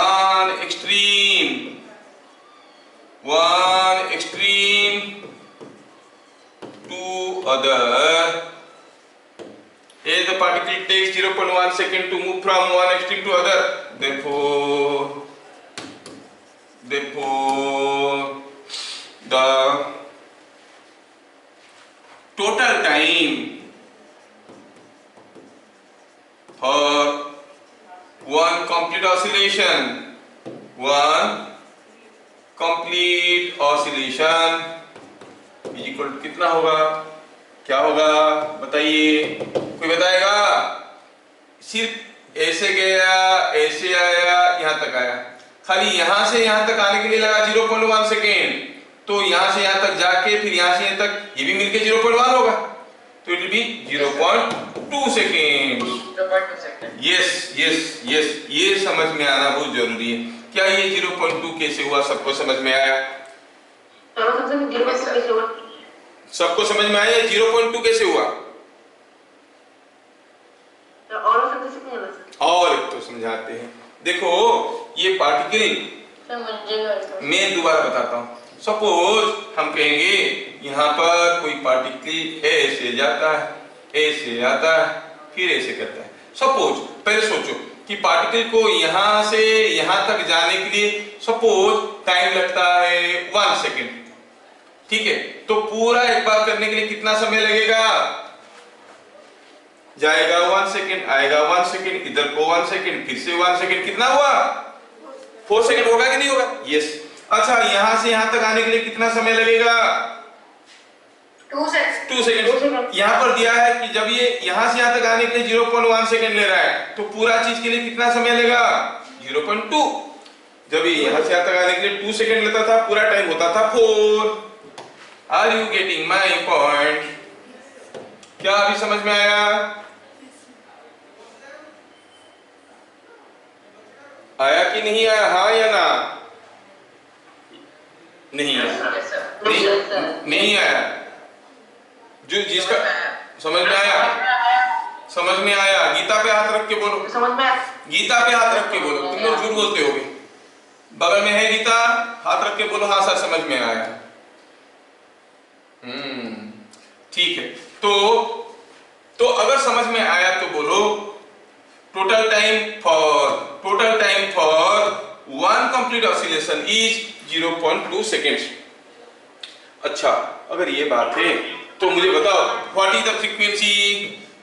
S1: one extreme to other. As the particle takes 0.1 second to move from one extreme to other, therefore the total time for one complete oscillation is equal to कितना होगा, क्या होगा बताइए, कोई बताएगा? सिर्फ ऐसे गया, ऐसे आया, यहां तक आया, खाली यहां से यहां तक आने के लिए लगा 0.1 सेकेंड। तो यहां से यहां तक जाके फिर यहां से यहां तक ये भी मिलके 0.1 होगा, तो it will be 0.2 second. Yes yes yes, ये समझ में आना बहुत जरूरी है। क्या ये 0.2 कैसे हुआ, सबको समझ में आया? सबको समझ में आया 0.2 कैसे हुआ? और एक तो समझाते हैं। देखो ये पार्टिकल मैं दोबारा बताता हूँ। सपोज हम कहेंगे यहाँ पर कोई पार्टिकल ऐसे जाता है, ऐसे आता है, फिर ऐसे करता है। सपोज पहले सोचो कि पार्टिकल को यहाँ से यहाँ तक जाने के लिए सपोज टाइम लगता है 1 सेकेंड, ठीक है। तो पूरा एक बार करने के लिए कितना समय लगेगा? जाएगा 1 सेकेंड, आएगा 1 सेकेंड, इधर को 1 सेकेंड, फिर से 1 सेकेंड, कितना हुआ 4 सेकेंड होगा कि नहीं होगा? यस। अच्छा यहां से यहां तक आने के लिए कितना समय लगेगा? 2 सेकेंड। यहां पर दिया है कि जब ये यहां से यहां तक आने के लिए 0.1 सेकेंड ले रहा है तो पूरा चीज के लिए कितना समय लेगा? 0.2। जब ये यहां से यहां तक आने के लिए 2 सेकेंड लेता था, पूरा टाइम होता था 4। Are you getting my point? क्या अभी समझ में आया? आया कि नहीं आया? हाँ या ना? नहीं आया? नहीं आया? जो जिसका समझ में आया, समझ में आया, गीता पे हाथ रख के बोलो। समझ में आया? गीता पे हाथ रख के बोलो, तुम लोग झूठ बोलते होगे। बगल में है गीता, हाथ रख के बोलो हाँ सर समझ में आया। ठीक है। तो अगर समझ में आया तो बोलो total time for one complete oscillation is 0.2 seconds. अच्छा अगर ये बात है तो मुझे बताओ what is the frequency?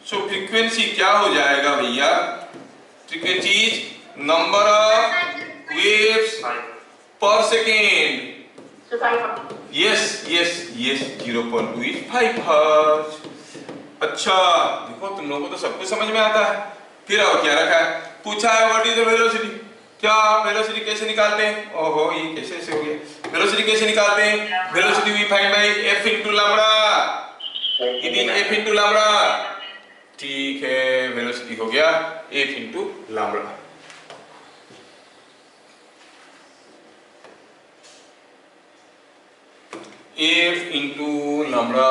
S1: So frequency क्या हो जाएगा भैया? Frequency is number of waves per second. Yes yes yes, 0.2 is 5 hertz. अच्छा देखो तुम लोगों को तो सब कुछ समझ में आता है। फिर और क्या रखा है? पूछा है व्हाट इज द वेलोसिटी। क्या वेलोसिटी कैसे निकालते हैं? ओहो ये कैसे हो गया? वेलोसिटी कैसे निकालते हैं? Velocity we find by f into lambda. It is f into lambda. ठीक है, वेलोसिटी हो गया f into lambda. F into lambda.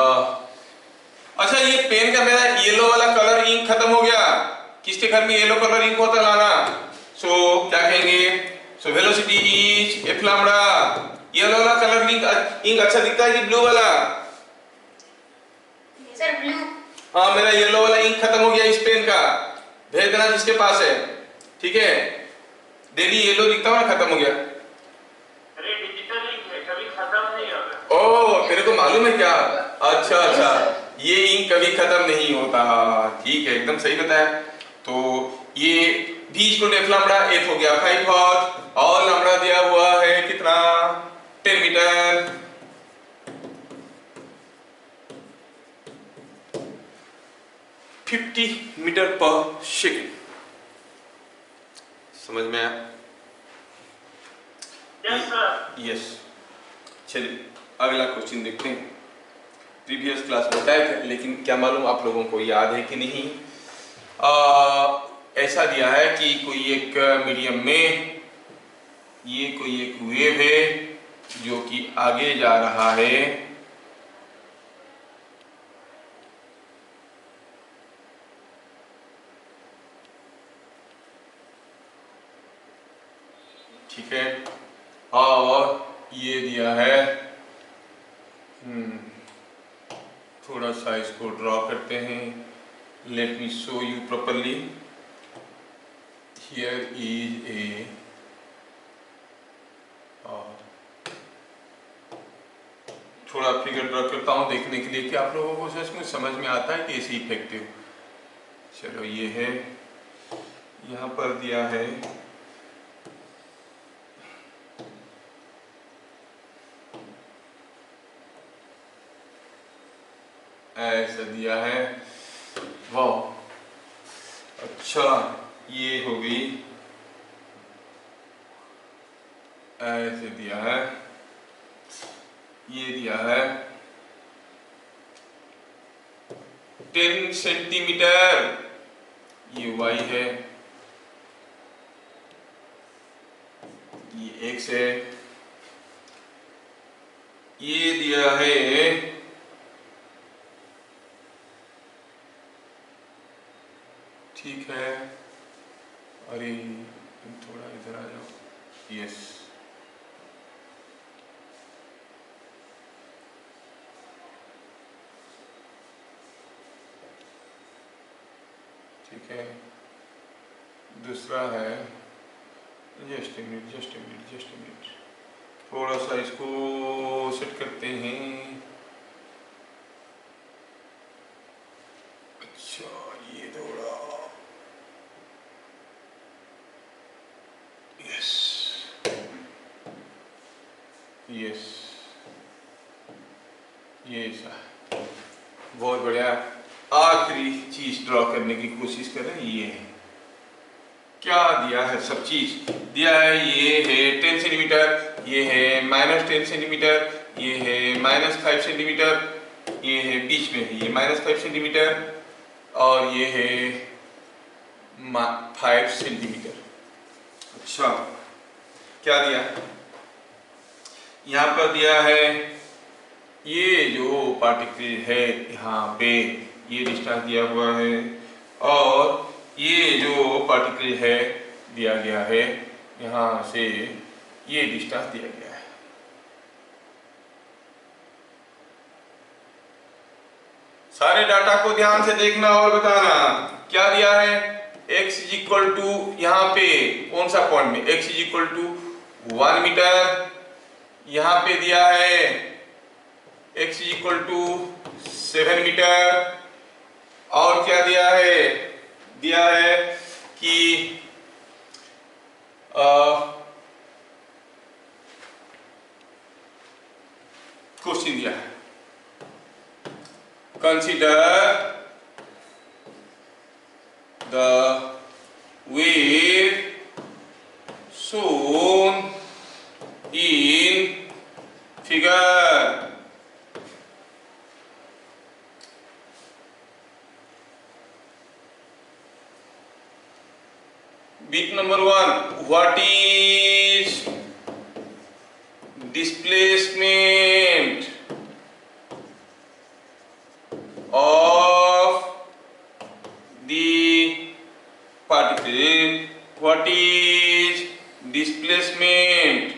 S1: अच्छा ये पेन का मेरा येलो वाला कलर इंक खत्म हो गया, किसके घर में येलो कलर इंक होता लाना, सो क्या कहेंगे, so velocity is F lambda. Yellow वाला कलर इंक अच्छा दिखता है कि ब्लू वाला?
S2: Sir blue.
S1: हाँ मेरा येलो वाला इंक खत्म हो गया इस पेन का, भेज देना जिसके पास है, ठीक है। डेली येलो दिखता हुआ खत्म हो गया।
S4: अरे डिजिटल इंक है, कभी खत्म नहीं होगा।
S1: ओह तेरे को मालूम है क्या? अच्छा अच्छा, ये इंक कभी खत्म नहीं होता, ठीक है एकदम सही बताया। तो ये v equal to F lambda F हो गया 5 और लैम्डा दिया हुआ है कितना, 10 metre. Fifty metre per second. समझ में आया?
S4: Yes sir.
S1: यस। चलिए अगला क्वेश्चन देखते हैं। प्रीवियस क्लास में बताया था, लेकिन क्या मालूम आप लोगों को याद है कि नहीं। ऐसा दिया है कि कोई एक मीडियम में ये कोई एक वेव है जो कि आगे जा रहा है, ठीक है, और ये दिया है, थोड़ा सा इसको ड्रॉ करते हैं, let me show you properly. Here is a थोड़ा फिगर ड्रॉ करता हूँ देखने के लिए कि आप लोगों को सच में समझ में आता है कि ऐसे इफेक्टिव। चलो ये है, यहाँ पर दिया है ऐसा दिया है, वाह अच्छा ये हो गई, ऐसे दिया है, ये दिया है 10 सेंटीमीटर, ये y है, ये x है, ये दिया है ठीक है, अरे तुम थोड़ा इधर आ जाओ, यस ठीक है। दूसरा है, जस्ट ए मिनट, थोड़ा सा इसको सेट करते हैं। अच्छा ये थोड़ा, यस यस, ये ऐसा बहुत बढ़िया। आखिरी चीज ड्रॉ करने की कोशिश करें, ये है, क्या दिया है, सब चीज दिया है, ये है 10 सेंटीमीटर, ये है -10 सेंटीमीटर, ये है -5 सेंटीमीटर, ये है बीच में है ये -5 सेंटीमीटर, और ये है 5 सेंटीमीटर। अच्छा क्या दिया, यहाँ पर दिया है ये जो पार्टिकल है यहाँ पे ये डिस्टेंस दिया हुआ है, और ये जो पार्टिकल है दिया गया है यहाँ से, ये डिस्टेंस दिया गया है। सारे डाटा को ध्यान से देखना और बताना। क्या दिया है, x इज इक्वल टू, यहाँ पे कौन सा पॉइंट में, x is equal to 1 meter, यहाँ पे दिया है x is equal to 7 meter, और क्या दिया है, दिया है कि क्वेश्चन दिया है, consider the wave shown in figure। Bit number 1, what is displacement? of the particle. What is displacement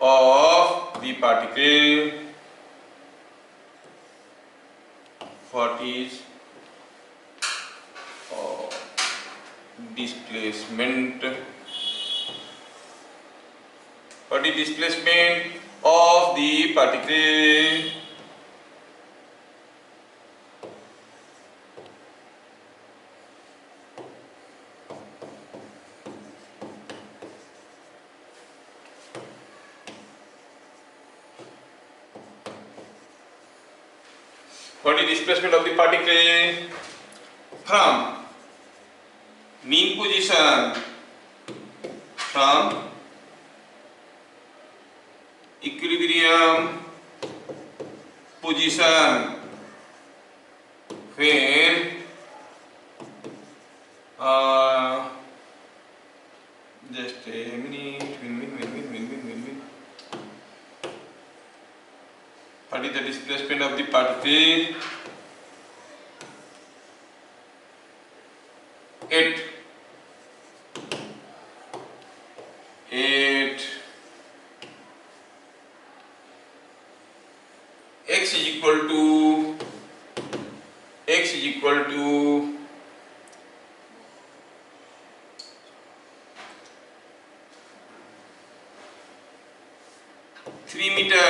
S1: of the particle? What is displacement? What is displacement of the particle? What is displacement of the particle from mean position, from equilibrium position when just a minute. What is the displacement of the particle at x is equal to 3 meter.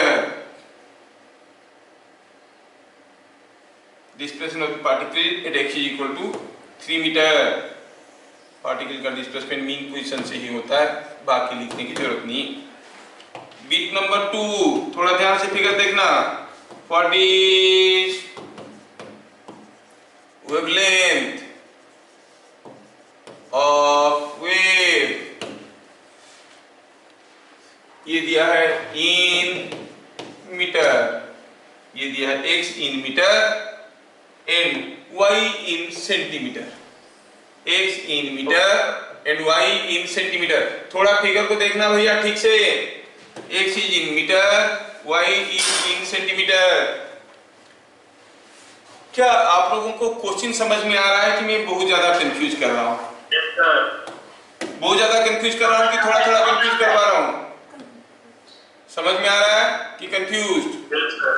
S1: Displacement of the particle at x is equal to 3 meter. Particle का displacement mean position से ही होता है, बाकी लिखने की जरूरत नहीं. बिट नंबर 2, थोड़ा ध्यान से फिगर देखना. What is wavelength of wave? ये दिया है इन मीटर, ये दिया है x in meter and y in centimeter. x in meter and y in centimeter. थोड़ा फिगर को देखना भैया ठीक से. x is in meter, y is in centimeter. क्या आप लोगों को क्वेश्चन समझ में आ रहा है कि मैं बहुत ज्यादा कंफ्यूज कर रहा हूँ?
S4: Yes, sir.
S1: बहुत ज्यादा कंफ्यूज कर रहा हूँ कि थोड़ा थोड़ा कंफ्यूज करवा रहा हूँ? समझ में आ रहा है कि कंफ्यूज्ड?
S4: Yes, sir.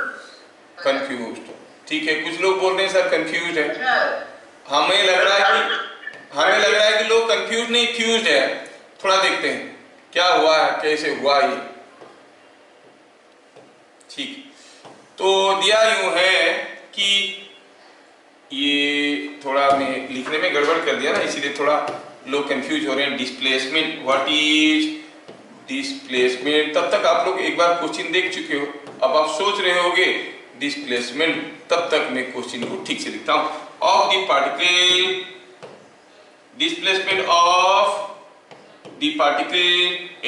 S1: कंफ्यूज्ड. ठीक है, कुछ लोग बोल रहे हैं सर कंफ्यूज्ड है. हमें लग रहा है कि लोग कंफ्यूज नहीं फ्यूज्ड है. थोड़ा देखते हैं क्या हुआ है, कैसे हुआ ये. ठीक, तो दिया यूं है कि ये थोड़ा मैं लिखने में गड़बड़ कर दिया ना, इसीलिए थोड़ा लोग कंफ्यूज हो रहे हैं. Displacement, what is displacement? तब तक आप लोग एक बार क्वेश्चन देख चुके हो, अब आप सोच रहे होगे डिस्प्लेसमेंट. तब तक मैं क्वेश्चन को ठीक से लिखता हूं. Of the particle, displacement of the particle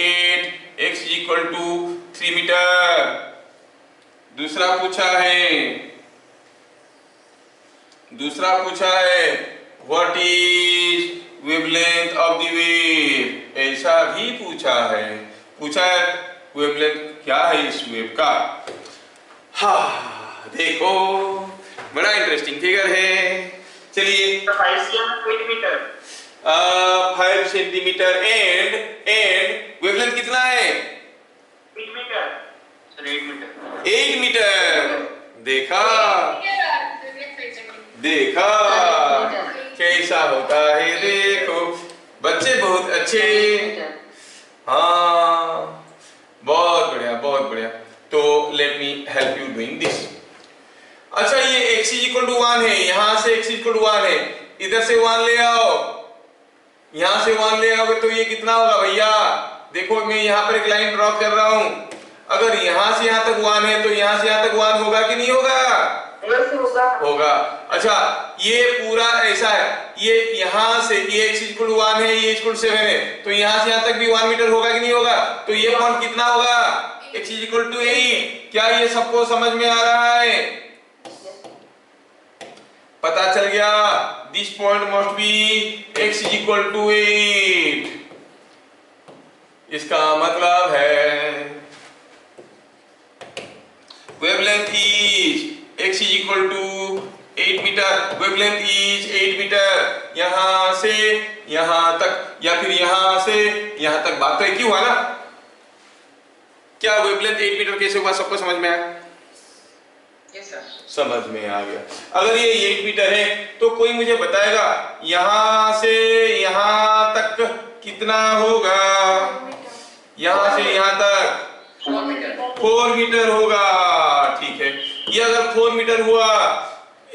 S1: at x equal to 3 meter. दूसरा पूछा है what is wavelength of the wave. ऐसा भी पूछा है वेवलेंथ क्या है इस वेव का. हाँ देखो, बड़ा इंटरेस्टिंग फिगर है. चलिए,
S4: 5 cm 8 meter.
S1: 5 centimetre and wavelength कितना है?
S4: 8 meter.
S3: Sir 8 metre.
S1: 8 मीटर. देखा कैसा होता है. देखो बच्चे बहुत अच्छे. हाँ, बहुत बढ़िया. तो let me help you doing this. अच्छा, ये x इज इक्वल टू 1 है, यहां से x इक्वल टू 1 है, इधर से 1 ले आओ, यहां से 1 ले आओगे तो ये कितना होगा भैया? देखो मैं यहां पर एक लाइन ड्रॉ कर रहा हूं. अगर यहां से यहां तक 1 है तो यहां से यहां तक 1 होगा कि नहीं होगा? होगा. अच्छा, ये पूरा ऐसा है, ये यहां से ये x इक्वल टू 1 है, ये इक्वल टू 7 है, तो यहां से यहां तक भी 1 मीटर होगा कि नहीं होगा? तो ये पॉइंट कितना होगा? x equal to 8. क्या ये सबको समझ में आ रहा है? पता चल गया. This point must be x equal to 8. इसका मतलब है wavelength is x equal to 8 meter, wavelength is 8 meter, यहां से यहां तक या फिर यहां से यहां तक। बात तो एक ही हुआ ना। क्या वेवलेंथ 8 मीटर कैसे हुआ, सबको समझ में आया?
S3: Yes sir.
S1: समझ में आ गया। अगर ये 8 मीटर है तो कोई मुझे बताएगा यहां से यहां तक कितना होगा? यहां से यहां तक 4 मीटर होगा। ठीक है, ये अगर 4 मीटर हुआ,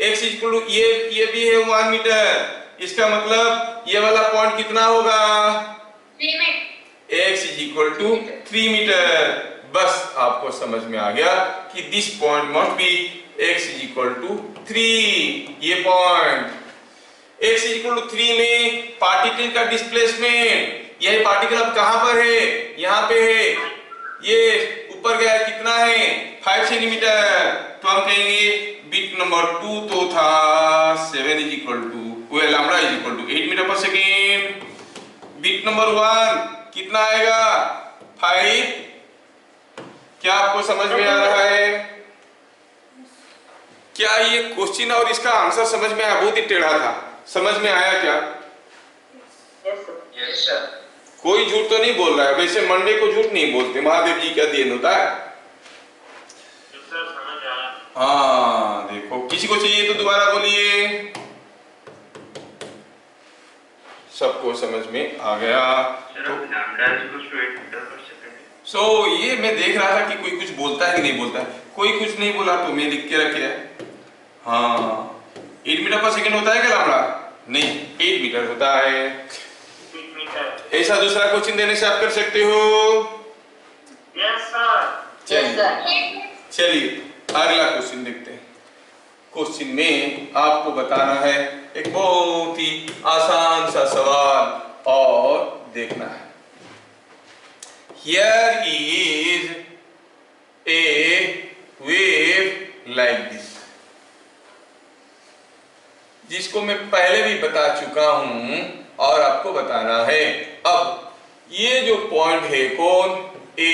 S1: x इक्वल टू ये भी है 1 मीटर, इसका मतलब ये वाला पॉइंट कितना होगा?
S2: 3 meter.
S1: x is equal to 3 meter. बस आपको समझ में आ गया कि this point must be x is equal to 3। ये point x is equal to 3 में पार्टिकल का डिस्प्लेसमेंट, यह पार्टिकल अब कहां पर है? यहां पे है। ये ऊपर गया कितना है? 5 सेंटीमीटर। तो हम कहेंगे बिट नंबर 2 तो था 7 is equal to lambda is equal to 8 meter per second. Bit number 1 कितना आएगा? 5। क्या आपको समझ में आ रहा है? क्या ये क्वेश्चन और इसका आंसर समझ में आया? बहुत ही टेढ़ा था, समझ में आया क्या?
S3: Yes sir.
S1: कोई झूठ तो नहीं बोल रहा है? वैसे मंडे को झूठ नहीं बोलते, महादेव जी का देन होता है।
S4: सर समझ आया।
S1: हाँ देखो, किसी को चाहिए तो दोबारा बोलिए। सबको समझ में आ गया। सो ये मैं देख रहा था कि कोई कुछ बोलता है कि नहीं बोलता है। कोई कुछ नहीं बोला तो मैं लिख के रखे है। हाँ 8 मीटर पर सेकेंड होता है क्या लैम्डा? नहीं, 8 मीटर होता है।
S4: 8 मीटर।
S1: ऐसा दूसरा क्वेश्चन देने से आप कर सकते हो।
S4: Yes sir.
S1: चलिए अगला क्वेश्चन देखते हैं। क्वेश्चन में आपको बताना है एक बहुत ही आसान सा सवाल और देखना है। Here is a wave like this, जिसको मैं पहले भी बता चुका हूं और आपको बताना है। अब ये जो पॉइंट है कौन A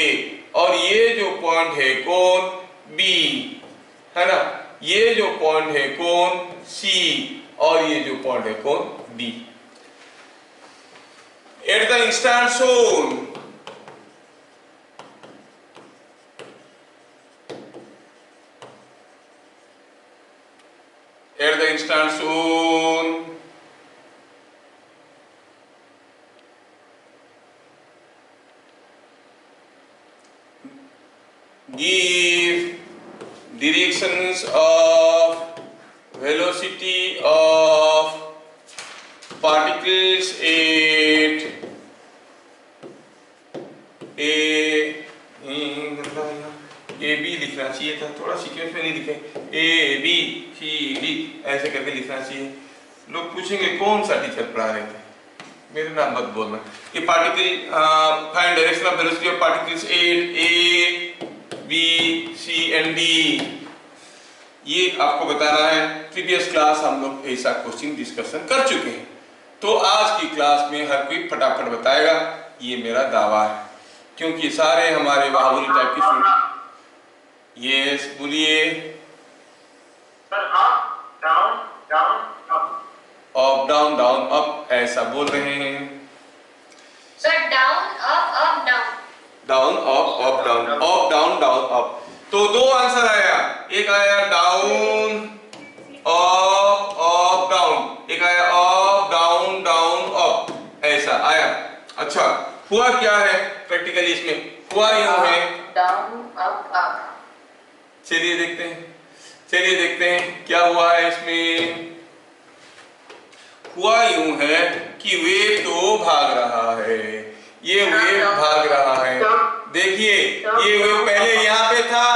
S1: और ये जो पॉइंट है कौन B, है ना? ये जो पॉइंट है कौन C और ये जो पॉइंट है कौन D। At the instant shown, at the instant shown, give directions of velocity of particles at A B लिखना चाहिए था, थोड़ा सीक्वेंस में नहीं लिखे। ए बी सी डी ऐसे करके लिखना चाहिए। लोग पूछेंगे कौन सा टीचर पढ़ा रहे थे, मेरे नाम मत बोलना। ये particle find direction of velocity of particles at A B C and D, ये आपको बताना है। प्रीवियस क्लास हम लोग ऐसा क्वेश्चन डिस्कशन कर चुके हैं, तो आज की क्लास में हर कोई फटाफट बताएगा, ये मेरा दावा है, क्योंकि सारे हमारे बाहुबली टाइप के स्टूडेंट। यस बोलिए।
S4: Sir up down down up.
S1: Up down down up ऐसा बोल रहे हैं।
S2: Sir down up down.
S1: Down up down, up down down up. तो दो आंसर आया, एक आया डाउन अप डाउन, एक आया अप डाउन डाउन अप, ऐसा आया। अच्छा हुआ क्या है प्रैक्टिकली इसमें? हुआ यूं है
S5: डाउन अप अप।
S1: चलिए देखते हैं क्या हुआ है इसमें। हुआ यूं है कि वेव तो भाग रहा है, ये वेव भाग रहा है। देखिए ये वेव पहले यहाँ पे था,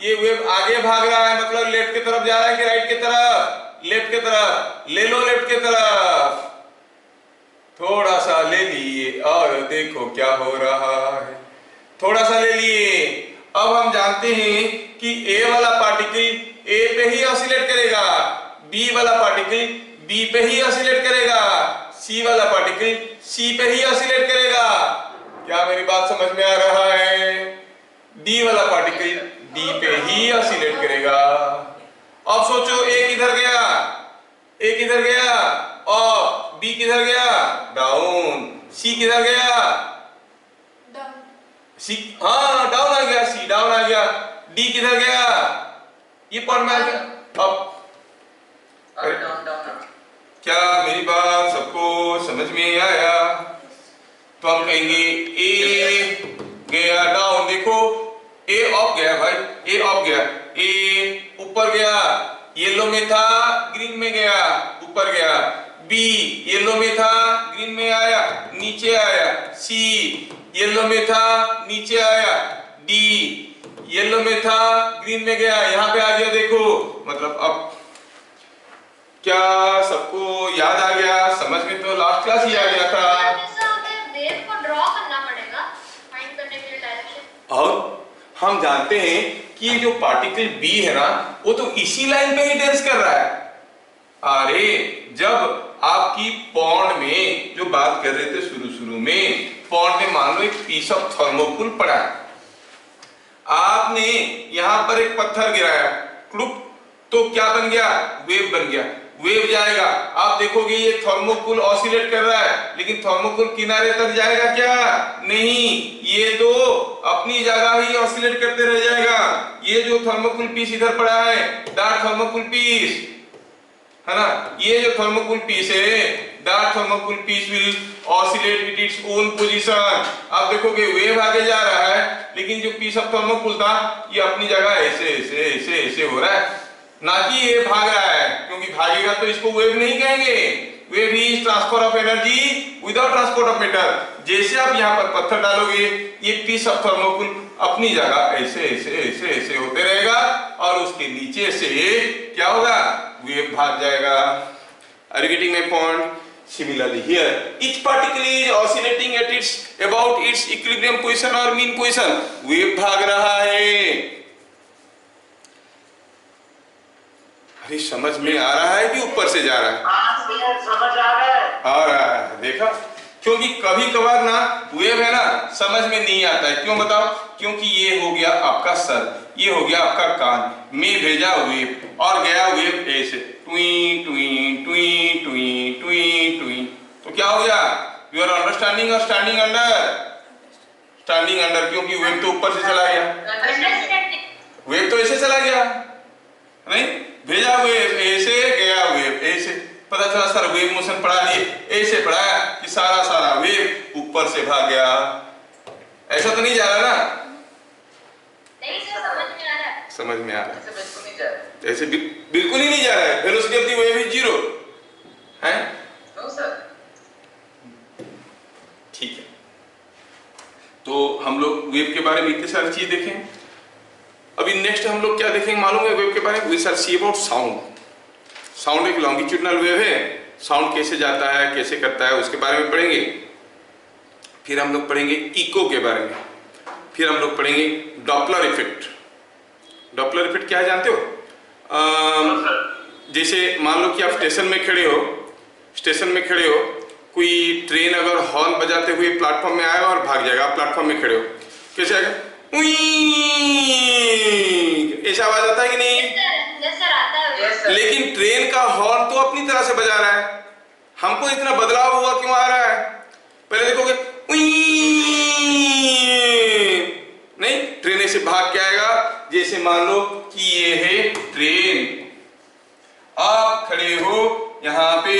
S1: ये वेव आगे भाग रहा है, मतलब लेफ्ट की तरफ जा रहा है कि राइट की तरफ? लेफ्ट की तरफ। ले लो लेफ्ट की तरफ, थोड़ा सा ले लिए और देखो क्या हो रहा है। थोड़ा सा ले लिए। अब हम जानते हैं कि A वाला पार्टिकल A पे ही ऑसिलेट करेगा, B वाला पार्टिकल B पे ही ऑसिलेट करेगा, C वाला पार्टिकल C पे ही ऑसिलेट करेगा। क्या मेरी बात समझ में आ रहा है? D वाला पार्टिकल D पे ही ऑसिलेट करेगा। अब सोचो ए किधर गया, ए किधर गया, और बी किधर गया, डाउन, सी किधर गया, सी, हाँ डाउन आ गया, सी डाउन आ गया, डी किधर गया, ये पॉइंट में आ गया। अब
S5: डाउन डाउन।
S1: क्या मेरी बात सबको समझ में आया? तो हम कहेंगे ए गया डाउन, देखो ए ऑफ गया भाई, ए ऑफ गया, ए ऊपर गया, येलो में था ग्रीन में गया, ऊपर गया, बी येलो में था ग्रीन में आया, नीचे आया, सी येलो में था नीचे आया, डी येलो में था ग्रीन में गया, यहाँ पे आ गया। देखो मतलब अब क्या सबको याद आ गया? समझ में तो लास्ट क्लास ही आ गया था।
S2: वेव को ड्रॉ करना पड़ेगा फाइंड करने के लिए डायरेक्शन।
S1: और हम जानते हैं कि ये जो पार्टिकल बी है ना, वो तो इसी लाइन पे ही डेंस कर रहा है। अरे जब आपकी पॉन्ड में जो बात कर रहे थे शुरू में, पॉन्ड में मान लो एक पीस ऑफ थर्मोकोल पड़ा है, आपने यहां पर एक पत्थर गिराया, क्लुप, तो क्या बन गया? वेव बन गया। वेव जाएगा, आप देखोगे ये थर्मोकोल ऑसिलेट कर रहा है, लेकिन थर्मोकोल किनारे तक जाएगा क्या? नहीं, ये तो अपनी जगह ही ऑसिलेट करते रह जाएगा। ये जो थर्मोकोल पीस इधर पड़ा है, डार्क थर्मोकोल पीस है ना, ये जो थर्मोकोल पीस है, dark thermocol piece will oscillate with its own position. आप देखोगे वेव आगे जा रहा है, लेकिन जो पीस ऑफ थर्मोकोल था ये अपनी जगह ऐसे ऐसे ऐसे ऐसे हो रहा है, ना कि ये भाग रहा है, क्योंकि भागेगा तो इसको वेव नहीं कहेंगे। Wave is transfer of energy without transport of matter. जैसे आप यहाँ पर पत्थर डालोगे, ये पीस ऑफ थर्मोकोल अपनी जगह ऐसे ऐसे ऐसे ऐसे होते रहेगा, और उसके नीचे से क्या होगा? वेव भाग जाएगा। Are you getting my point? Similarly here, each particle is oscillating at its about its equilibrium position or mean position. Wave भाग रहा है। अरे समझ में आ रहा है कि ऊपर से जा रहा है?
S4: समझ आ रहा
S1: है, देखा? क्योंकि कभी कभार ना वेव है ना समझ में नहीं आता है। क्यों बताओ? क्योंकि ये हो गया आपका सर, ये हो गया आपका कान, मैं भेजा वेव और गया वेव ऐसे ट्वी ट्वी ट्वी ट्वी ट्वी ट्वी, तो क्या हो गया? यू आर अंडरस्टैंडिंग और स्टैंडिंग अंडर? स्टैंडिंग अंडर, क्योंकि वेव तो ऊपर से चला गया, वेव तो ऐसे चला गया, नहीं भेजा वेव ऐसे, गया वेव ऐसे, पता चला सर वेव मोशन पढ़ा लिए, ऐसे पढ़ाया कि सारा सारा वेव ऊपर से भाग गया। ऐसा तो नहीं जा रहा ना?
S2: नहीं सर, समझ में आ रहा है।
S1: समझ में आ रहा है?
S5: ऐसे बिल्कुल नहीं जा रहा।
S1: ऐसे बिल्कुल ही नहीं जा रहा है। Velocity of the wave is 0 है।
S5: No sir.
S1: ठीक है, तो हम लोग वेव के बारे में इतनी सारी चीज देखें। अभी नेक्स्ट हम लोग क्या देखेंगे मालूम है वेव के बारे में? We shall see about sound. Sound एक लॉन्गिट्यूडनल वेव है, साउंड कैसे जाता है, कैसे करता है, उसके बारे में पढ़ेंगे। फिर हम लोग पढ़ेंगे इको के बारे में, फिर हम लोग पढ़ेंगे डॉपलर इफेक्ट। डॉपलर इफेक्ट क्या है जानते हो? जैसे मान लो कि आप स्टेशन में खड़े हो, स्टेशन में खड़े हो, कोई ट्रेन अगर हॉर्न बजाते हुए प्लेटफॉर्म में आएगा और भाग जाएगा, आप प्लेटफॉर्म में खड़े हो, कैसे आएगा? ऐसा आवाज आता है कि नहीं?
S2: यस सर, आता है।
S1: लेकिन ट्रेन का हॉर्न तो अपनी तरह से बजा रहा है, हमको इतना बदलाव हुआ क्यों आ रहा है? पहले देखोगे नहीं, ट्रेन ऐसे भाग के आएगा, जैसे मान लो कि ये है ट्रेन, आप खड़े हो यहाँ पे,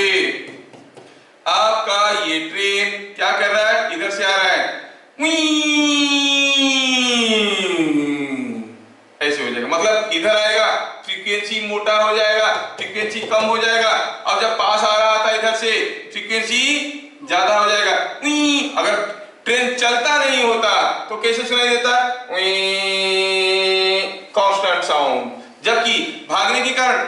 S1: आपका ये ट्रेन क्या कर रहा है? इधर से आ रहा है, ऐसे हो जाएगा, मतलब इधर आएगा, फ्रीक्वेंसी मोटा हो जाएगा, फ्रीक्वेंसी कम हो जाएगा, और जब पास आ रहा था इधर से फ्रीक्वेंसी ज्यादा हो जाएगा। अगर ट्रेन चलता नहीं होता तो कैसे सुनाई देता? कांस्टेंट साउंड, जबकि भागने के कारण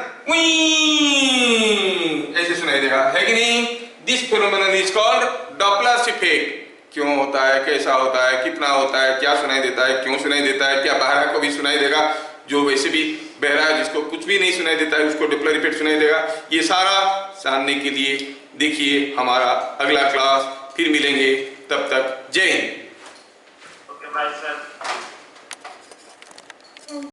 S1: ऐसे सुनाई देगा, है कि नहीं? This phenomenon is called Doppler effect. क्यों होता है, कैसा होता है, कितना होता है, क्या सुनाई देता है, क्यों सुनाई देता है, क्या बहरा को भी सुनाई देगा, जो वैसे भी बहरा है जिसको कुछ भी नहीं सुनाई देता है उसको डॉपलर इफेक्ट सुनाई देगा। ये सारा जानने के लिए देखिए हमारा अगला क्लास, फिर मिलेंगे, तब तक जय हिंद।